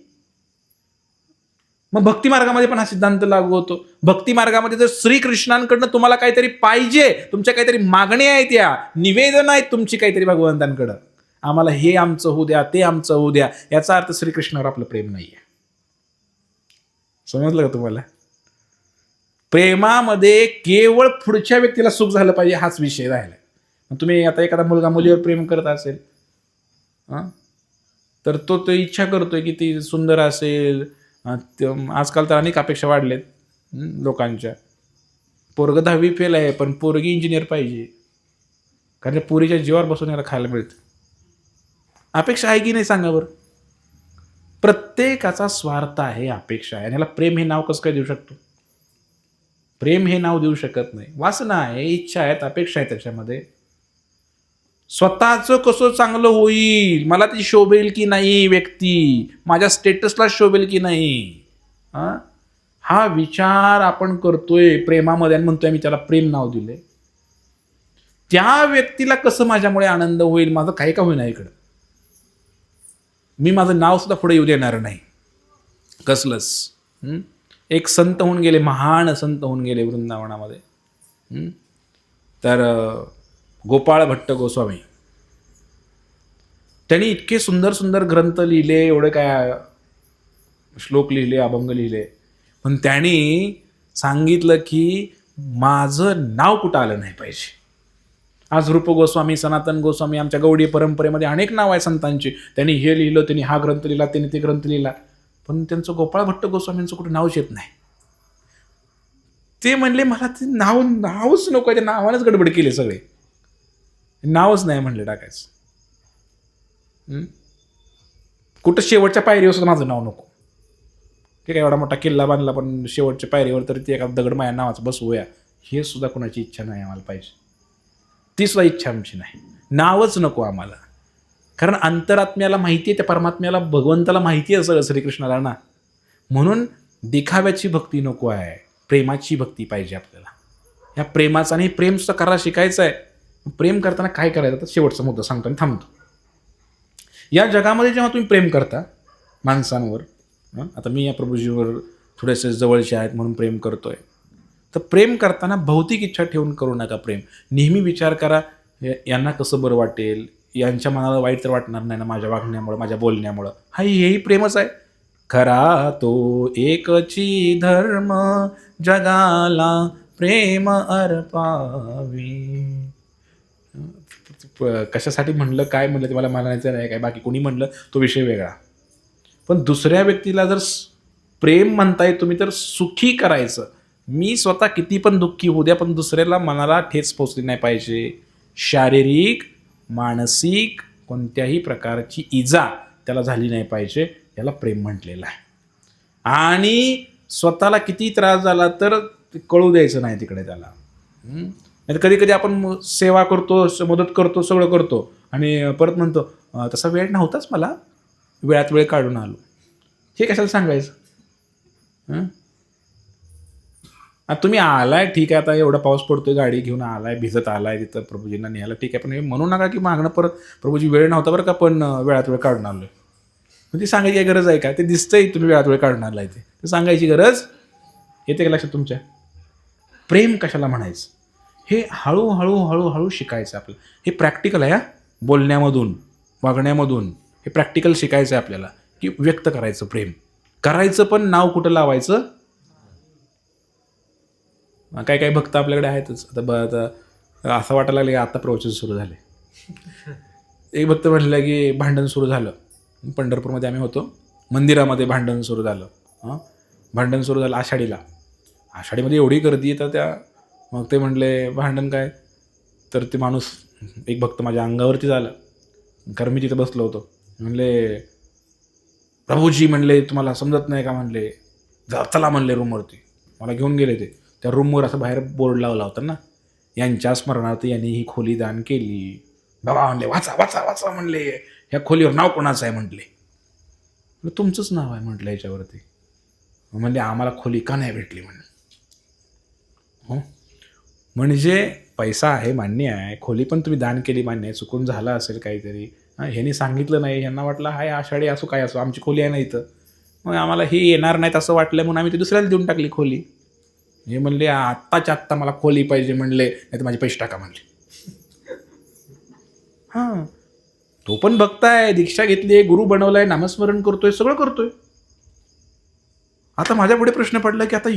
मग भक्ती मार्गामध्ये पण हा सिद्धांत लागू होतो. भक्ती मार्गामध्ये जर श्रीकृष्णांकडनं तुम्हाला काहीतरी पाहिजे, तुमच्या काहीतरी मागण्या आहेत, या निवेदन आहेत तुमची काहीतरी भगवंतांकडं, आम्हाला हे आमचं होऊ द्या, ते आमचं होऊ द्या, याचा अर्थ श्रीकृष्णावर आपलं प्रेम नाहीये. समजलं का तुम्हाला? प्रेमामध्ये केवळ पुढच्या व्यक्तीला सुख झालं पाहिजे हाच विषय राहिला. तुम्ही आता एखादा मुलगा मुलीवर प्रेम करत असेल, तर तो इच्छा करतोय की ती सुंदर असेल. आजकाल तर अनेक अपेक्षा वाढलेत लोकांच्या. पोरगं 10वी फेल आहे पण पोरगी इंजिनियर पाहिजे, कारण पोरीच्या जीवावर बसून याला खायला मिळतं. अपेक्षा आहे की नाही सांगा बरं? प्रत्येकाचा स्वार्थ आहे, अपेक्षा आहे. आणि याला प्रेम हे नाव कसं काय देऊ शकतो? प्रेम हे नाव देऊ शकत नाही. वासना आहे, इच्छा आहेत, अपेक्षा आहे त्याच्यामध्ये. स्वतःचं कसं चांगलं होईल, मला ती शोभेल की नाही व्यक्ती, माझ्या स्टेटसला शोभेल की नाही, हा विचार आपण करतोय प्रेमामध्ये आणि म्हणतोय मी त्याला प्रेम नाव दिले. त्या व्यक्तीला कसं माझ्यामुळे आनंद होईल, माझं काही का होईना इकडं, मी माझं नाव सुद्धा पुढे येऊ देणार नाही कसलंच. एक संत होऊन गेले, महान संत होऊन गेले वृंदावनामध्ये. तर गोपाळ भट्ट गोस्वामी, त्यांनी इतके सुंदर सुंदर ग्रंथ लिहिले, एवढे काय श्लोक लिहिले, अभंग लिहिले, पण त्यांनी सांगितलं की माझं नाव कुठं आलं नाही पाहिजे. आज रूप गोस्वामी, सनातन गोस्वामी, आमच्या गौडी परंपरेमध्ये अनेक नाव आहे संतांची. त्यांनी हे लिहिलं, त्यांनी हा ग्रंथ लिहिला, त्यांनी ते ग्रंथ लिहिला, पण त्यांचं गोपाळ भट्ट गोस्वामींचं कुठं नावच येत नाही. ते म्हणले मला ते नावच नको, त्या नावानेच गडबड केली सगळे, नावच नाही म्हणले टाकायचं. कुठं शेवटच्या पायरीवर सुद्धा माझं नाव नको. ठीक आहे, एवढा मोठा किल्ला बांधला पण शेवटच्या पायरीवर तरी ते एका दगड माझ्या नावाचं बसवूया, हे सुद्धा कोणाची इच्छा नाही आम्हाला पाहिजे. ती सुद्धा इच्छा आमची नाही. नावच नको आम्हाला. कारण अंतरात्म्याला माहिती आहे, त्या परमात्म्याला, भगवंताला माहिती आहे सगळं, श्रीकृष्णाला ना. म्हणून दिखाव्याची भक्ती नको आहे, प्रेमाची भक्ती पाहिजे आपल्याला. ह्या प्रेमाचा, आणि प्रेम सुद्धा करायला शिकायचं आहे. प्रेम करताना काय करायचं, तर शेवटचा मुद्दा सांगतो आणि थांबतो. या जगामध्ये जेव्हा तुम्ही प्रेम करता माणसांवर, आता मी या प्रभूजीवर थोडेसे जवळचे आहेत म्हणून प्रेम करतोय, तर प्रेम करताना भौतिक इच्छा ठेवून करू नका प्रेम. नेहमी विचार करा, यांना कसं बरं वाटेल, यांच्या मनाला वाईट तर वाटणार नाही ना माझ्या वागण्यामुळं, माझ्या बोलण्यामुळं. हेही प्रेमच आहे. खरा तो एकची धर्म, जगाला प्रेम अर्पावे. कशासाठी म्हणलं, काय म्हणलं ते मला म्हणायचं नाही, काय बाकी कोणी म्हणलं तो विषय वेगळा. पण दुसऱ्या व्यक्तीला जर प्रेम म्हणताय तुम्ही, तर सुखी करायचं. मी स्वतः किती पण दुःखी होऊ द्या, पण दुसऱ्याला मनाला ठेच पोचली नाही पाहिजे. शारीरिक, मानसिक कोणत्याही प्रकारची इजा त्याला झाली नाही पाहिजे, याला प्रेम म्हटलेलं आहे. आणि स्वतःला किती त्रास झाला तर कळू द्यायचं नाही तिकडे त्याला. कधी कधी आपण सेवा करतो, मदत करतो, सगळं करतो आणि परत म्हणतो तसा वेळ नव्हताच मला, वेळात वेळ काढून आलो. हे कशाला सांगायचं? आता तुम्ही आलाय, ठीक आहे, आता एवढा पाऊस पडतोय, गाडी घेऊन आलाय, भिजत आलाय तिथं प्रभूजींना न्यायला, ठीक आहे, पण हे म्हणू नका की मागणं परत प्रभूजी वेळ नव्हता बरं का, पण वेळात वेळ काढून आलोय. म्हणजे सांगायची काही गरज आहे का? ते दिसतंय तुम्ही वेळात वेळ काढून आलाय, ते सांगायची गरज येते का लक्षात तुमच्या? प्रेम कशाला म्हणायचं हे हळूहळू हळूहळू शिकायचं आपल्याला. हे प्रॅक्टिकल आहे, बोलण्यामधून, वागण्यामधून हे प्रॅक्टिकल शिकायचं आहे आपल्याला, की व्यक्त करायचं प्रेम करायचं, पण नाव कुठं लावायचं. काय काय भक्त आपल्याकडे आहेतच. आता असं वाटायला लागलं की आता प्रवचन सुरू झाले. एक भक्त म्हणलं की भांडण सुरू झालं. पंढरपूरमध्ये आम्ही होतो, मंदिरामध्ये भांडण सुरू झालं. भांडण सुरू झालं आषाढीमध्ये एवढी गर्दी तर त्या, मग ते म्हणले भांडण काय, तर ते माणूस एक भक्त माझ्या अंगावरती झाला, कारण मी तिथं बसलो होतो. म्हणले प्रभूजी, म्हणले तुम्हाला समजत नाही का, म्हणले चला म्हणले रूमवरती. मला घेऊन गेले. ते त्या रूमवर असं बाहेर बोर्ड लावला होता ना, यांच्या स्मरणार्थ यांनी ही खोली दान केली. बाबा म्हणले वाचा वाचा वाचा, म्हणले ह्या खोलीवर नाव कोणाचं आहे, म्हटले तुमचंच नाव आहे म्हटलं याच्यावरती. म्हणले आम्हाला खोली का नाही भेटली म्हणून. हो, म्हणजे पैसा आहे मान्य आहे, खोली पण तुम्ही दान केली मान्य आहे, चुकून झालं असेल काहीतरी, ह्यांनी सांगितलं नाही, ह्यांना वाटलं हाय आषाढी असो काय असो, आमची खोली आहे ना इथं. मग आम्हाला हे येणार नाहीत असं वाटलं म्हणून आम्ही ती दुसऱ्याला देऊन टाकली खोली. हे म्हणले आत्ताच्या आत्ता मला खोली पाहिजे म्हणले, नाही तर माझे पैसे टाका म्हणले. हां, तो पण भक्त आहे, दीक्षा घेतली, गुरु बनवलाय, नामस्मरण करतोय, सगळं करतोय. आता माझ्या पुढे प्रश्न पडला की आता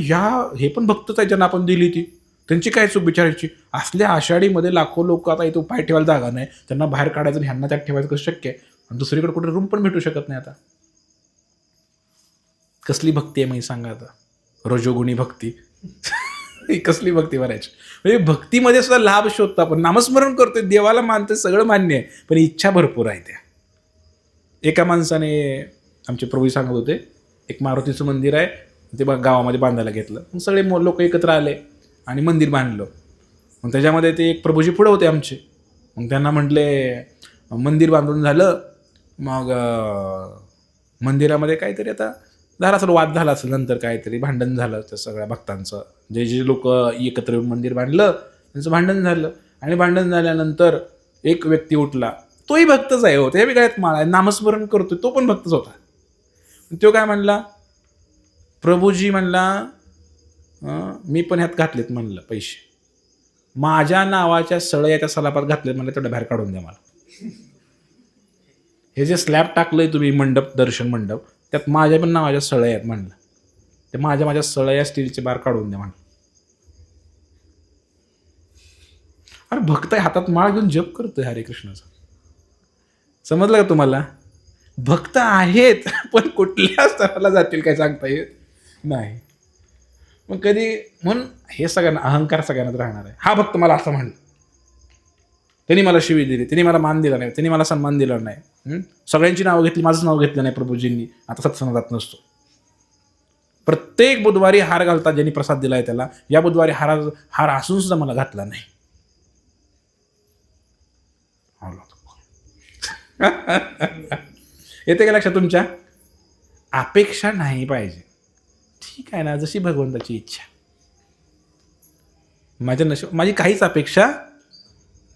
हे पण भक्तच आहे ज्यांना आपण दिली ती, त्यांची काय चूक बिचारायची? असल्या आषाढीमध्ये लाखो लोक आता इथं पाय ठेवायला जागा नाही, त्यांना बाहेर काढायचं आणि ह्यांना त्यात ठेवायचं कसं शक्य आहे? आणि दुसरीकडे कुठे रूम पण भेटू शकत नाही. आता कसली भक्ती आहे मग सांगा आता? रजोगुणी भक्ती. ही कसली भक्ती भरायची? म्हणजे भक्तीमध्ये सुद्धा लाभ शोधतो आपण, नामस्मरण करतोय, देवाला मानतोय, सगळं मान्य आहे, पण इच्छा भरपूर आहे त्या. एका माणसाने आमचे प्रभू सांगत होते, एक मारुतीचं मंदिर आहे ते गावामध्ये बांधायला घेतलं. मग सगळे लोक एकत्र आले आणि मंदिर बांधलं. मग त्याच्यामध्ये ते एक प्रभूजी पुढे होते आमचे. मग त्यांना म्हटले मंदिर बांधून झालं, मग मंदिरामध्ये काहीतरी आता झाला असेल, वाद झाला असेल, नंतर काहीतरी भांडण झालं त्या सगळ्या भक्तांचं. जे लोक एकत्र येऊन मंदिर बांधलं त्यांचं भांडण झालं. आणि भांडण झाल्यानंतर एक व्यक्ती उठला, तोही भक्तच आहे, होते बी गळ्यात माळ आहे, नामस्मरण करतोय, तो पण भक्तच होता. तो काय म्हणला, प्रभूजी म्हणला मी पण ह्यात घातलेत म्हणलं पैसे, माझ्या नावाच्या सळया त्या सलापात घातलेत म्हणलं, तेवढ्या बाहेर काढून द्या मला. हे जे स्लॅब टाकलंय तुम्ही मंडप, दर्शन मंडप, त्यात माझ्या पण नावाच्या सळया आहेत म्हणलं, ते माझ्या सळया स्टीलचे बार काढून द्या म्हणलं. अरे भक्त हातात माळ घेऊन जप करतोय हरे कृष्णाचा. समजलं का तुम्हाला? भक्त आहेत पण कुठल्या स्तराला जातील काय सांगता येत नाही. मग कधी म्हणून हे सगळ्यांना अहंकार सगळ्यांनाच राहणार आहे. हा भक्त मला असं म्हणलं, त्यांनी मला शिवी दिली, त्यांनी मला मान दिला नाही, त्यांनी मला सन्मान दिला नाही, सगळ्यांची नावं घेतली, माझंच नाव घेतलं नाही प्रभूजींनी, आता सत्संगात जात नसतो. प्रत्येक बुधवारी हार घालतात ज्यांनी प्रसाद दिलाय त्याला, या बुधवारी हार असून सुद्धा मला घातला नाही. येते का लक्षात तुमच्या? अपेक्षा नाही पाहिजे. ठीक आहे ना, जशी भगवंताची इच्छा. माझी काहीच अपेक्षा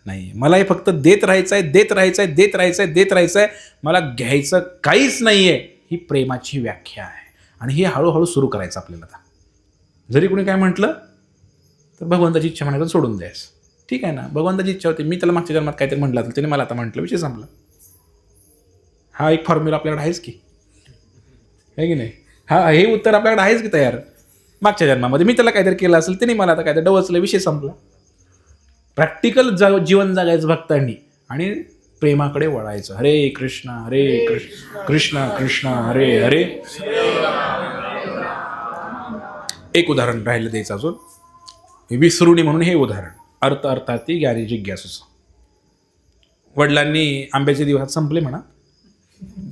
नाही, मला हे फक्त देत राहायचंय, देत राहायचंय, देत राहायचंय, देत राहायचंय, मला घ्यायचं काहीच नाहीये. ही प्रेमाची व्याख्या आहे आणि हे हळूहळू सुरू करायचं आपल्याला. आता जरी कोणी काय म्हटलं तर भगवंताची इच्छा म्हणायचं, सोडून द्यायचं. ठीक आहे ना, भगवंताची इच्छा होती, मी त्याला मागच्या जन्मात काहीतरी म्हटलं असेल, त्याने मला आता म्हटलं, विषय संपला. हा एक फॉर्म्युला आपल्याकडे आहेच की, आहे की नाही? हा, हे उत्तर आपल्याकडे आहेच की तयार. मागच्या जन्मामध्ये मी त्याला काहीतरी केलं असेल, त्याने मला आता काहीतरी डवचलं, विषय संपला. प्रॅक्टिकल जीवन जगायचं भक्तांनी आणि प्रेमाकडे वळायचं. हरे कृष्ण हरे कृष्ण कृष्ण कृष्ण हरे हरे. एक उदाहरण राहिलं द्यायचं अजून, विसरुणी म्हणून हे उदाहरण. अर्थार्थी ज्ञानी जिज्ञासूचं. वडिलांनी आंब्याचे दिवस संपले म्हणा,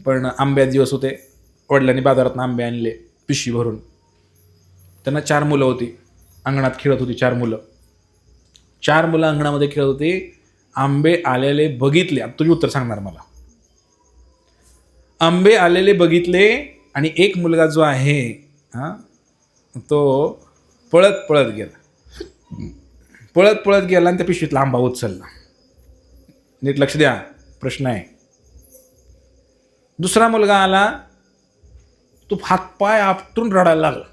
पण आंब्याचे दिवस होते, वडिलांनी बाजारातून आंबे आणले पिशवी भरून. त्यांना 4 मुलं होती, अंगणात खेळत होती 4 मुलं. 4 मुलं अंगणामध्ये खेळत होती, आंबे आलेले बघितले. आता तुम्ही उत्तर सांगणार मला. आंबे आलेले बघितले आणि एक मुलगा जो आहे तो पळत पळत गेला आणि त्या पिशवीतला आंबा उचलला. नीट लक्ष द्या, प्रश्न आहे. दुसरा मुलगा आला, तो हातपाय आपटून रडायला लागला,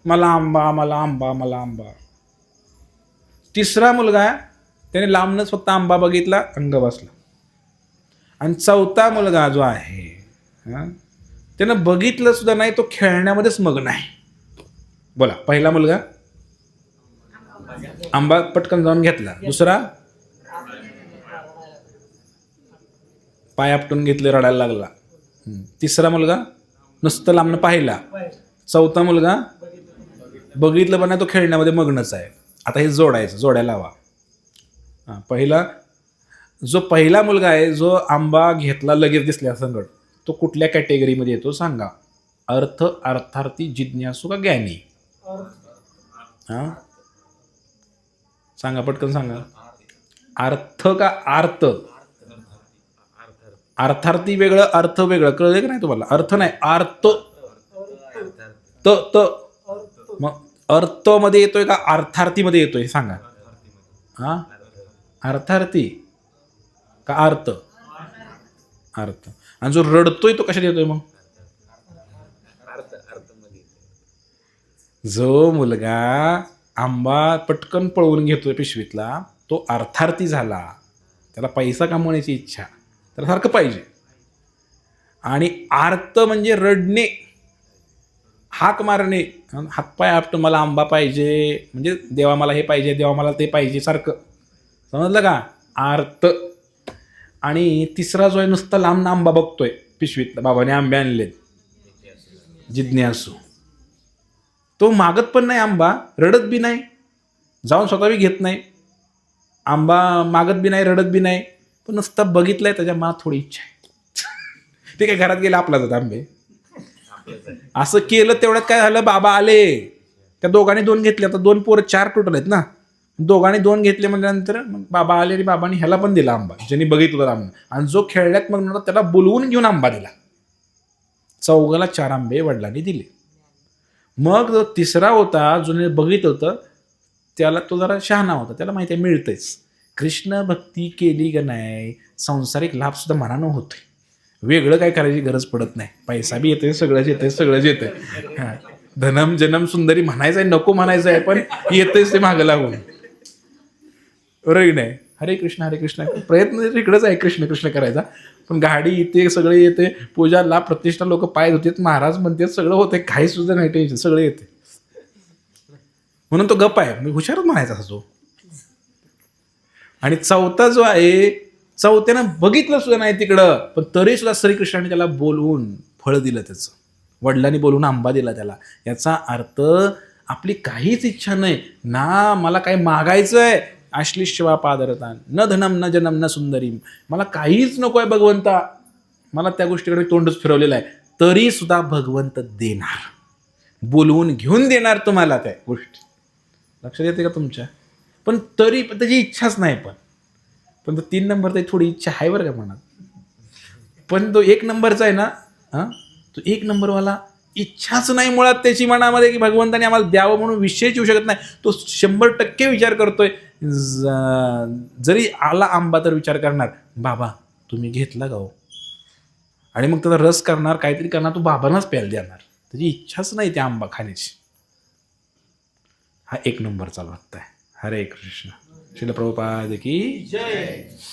मला आंबा, मला आंबा, मला आंबा. तिसरा मुलगा, त्याने लांबनच फक्त आंबा बघितला, अंग बसला. आणि चौथा मुलगा जो आहे त्यानं बघितलं सुद्धा नाही, तो खेळण्यामध्येच मग्न आहे. बोला, पहिला मुलगा आंबा पटकन जाऊन घेतला, दुसरा पाय आपटून घेतले, रडायला लागला, तिसरा मुलगा नुसतं लांबनं पाहिला, चौथा मुलगा बघितलं पण नाही, तो खेळण्यामध्ये मग्नच आहे. आता हे जोडायचं, जोडायला हवा. पहिला मुलगा आहे जो आंबा घेतला लगेच दिसल्या संगत, तो कुठल्या कॅटेगरीमध्ये येतो सांगा? अर्थार्थी, जिज्ञासू का ज्ञानी? सांगा, पटकन सांगा. अर्थ का आर्त? अर्थार्थी वेगळं, अर्थ वेगळं. कळलं का नाही तुम्हाला? अर्थ नाही, आर्त. मग अर्थ मध्ये येतोय का अर्थार्थी मध्ये येतोय सांगा? अर्थार्थी का अर्थ? अर्थ. आणि जो रडतोय तो कशात येतोय मग? जो मुलगा आंबा पटकन पळवून घेतोय पिशवीतला तो अर्थार्थी झाला. त्याला पैसा कमवण्याची इच्छा, त्याला सारखं पाहिजे. आणि आर्त म्हणजे रडणे, हाक मारणे, हातपाय आपटून मला आंबा पाहिजे, म्हणजे देवा मला हे पाहिजे, देवा मला ते पाहिजे सारखं. समजलं का? आर्त. आणि तिसरा जो आहे नुसता लांब आंबा बघतोय पिशवीत, बाबाने आंबे आणलेत, जिज्ञासू. तो मागत पण नाही आंबा, रडत बी नाही, जाऊन स्वतः बी घेत नाही आंबा, मागत बी नाही, रडत बी नाही, पण नुसता बघितलंय, त्याच्या मनात थोडी इच्छा आहे. ठीक आहे, घरात गेला आपला जात आंबे. असं केलं तेवढ्यात काय झालं, बाबा आले, त्या दोघांनी 2 घेतले, आता 2 पोरं 4 टोटल आहेत ना, दोघांनी 2 घेतले म्हटल्यानंतर मग बाबा आले आणि बाबांनी ह्याला पण दिला आंबा, ज्यांनी बघितलं आंबा. आणि जो खेळल्यात मग त्याला बोलवून घेऊन आंबा दिला. चौघाला 4 आंबे वडिलांनी दिले. मग जो तिसरा होता, जो बघित होतं, त्याला तो जरा शहाणा होता, त्याला माहिती आहे मिळतंच. कृष्ण भक्ती केली का नाही, सांसारिक लाभ सुद्धा मनानं होतोय, वेगळं काय करायची गरज पडत नाही. पैसा बी येते, सगळंच येते, सगळंच येतं. हां, धनम जनम सुंदरी म्हणायचं आहे, नको म्हणायचं आहे, पण येतेच ते मागं लागून. बरोबर नाही? हरे कृष्ण प्रयत्न इकडंच आहे कृष्ण कृष्ण करायचा, पण गाडी येते, सगळे येते, पूजाला प्रतिष्ठा, लोक पाय होते, महाराज म्हणते, सगळं होते, काही सुद्धा नाही टेन्शन, सगळं येते. म्हणून तो गप्प आहे, मी हुशारच म्हणायचा असतो. आणि चौथा जो आहे, चौथ्यानं बघितलं सुद्धा नाही तिकडं, पण तरी सुद्धा श्रीकृष्णाने त्याला बोलवून फळ दिलं, त्याचं वडिलांनी बोलवून आंबा दिला त्याला. याचा अर्थ आपली काहीच इच्छा नाही ना, मला काही मागायचं आहे, आश्लिष्यवा पादरता, न धनम न जनम न सुंदरीम, मला काहीच नको आहे भगवंता, मला त्या गोष्टीकडे तोंडच फिरवलेलं आहे, तरी सुद्धा भगवंत देणार, बोलवून घेऊन देणार तुम्हाला त्या गोष्टी. लक्षात येते का तुमच्या? पण तरी त्याची इच्छाच नाही. पण तो 3 नंबरचा थोडी इच्छा आहे बरं का मनात. पण तो 1 नंबरचा आहे ना, तो 1 नंबरवाला इच्छाच नाही मुळात त्याची मनामध्ये, की भगवंताने आम्हाला द्यावं म्हणून विषयच येऊ शकत नाही. तो 100% विचार करतोय, जरी आला आंबा तर विचार करणार, बाबा तुम्ही घेतला का हो, आणि मग त्याचा रस करणार, काहीतरी करणार, तो बाबांनाच प्यायला देणार. त्याची इच्छाच नाही त्या आंबा खाण्याची. हा 1 नंबरचा भक्त आहे. हरे कृष्ण. श्रील प्रभुपाद की जय.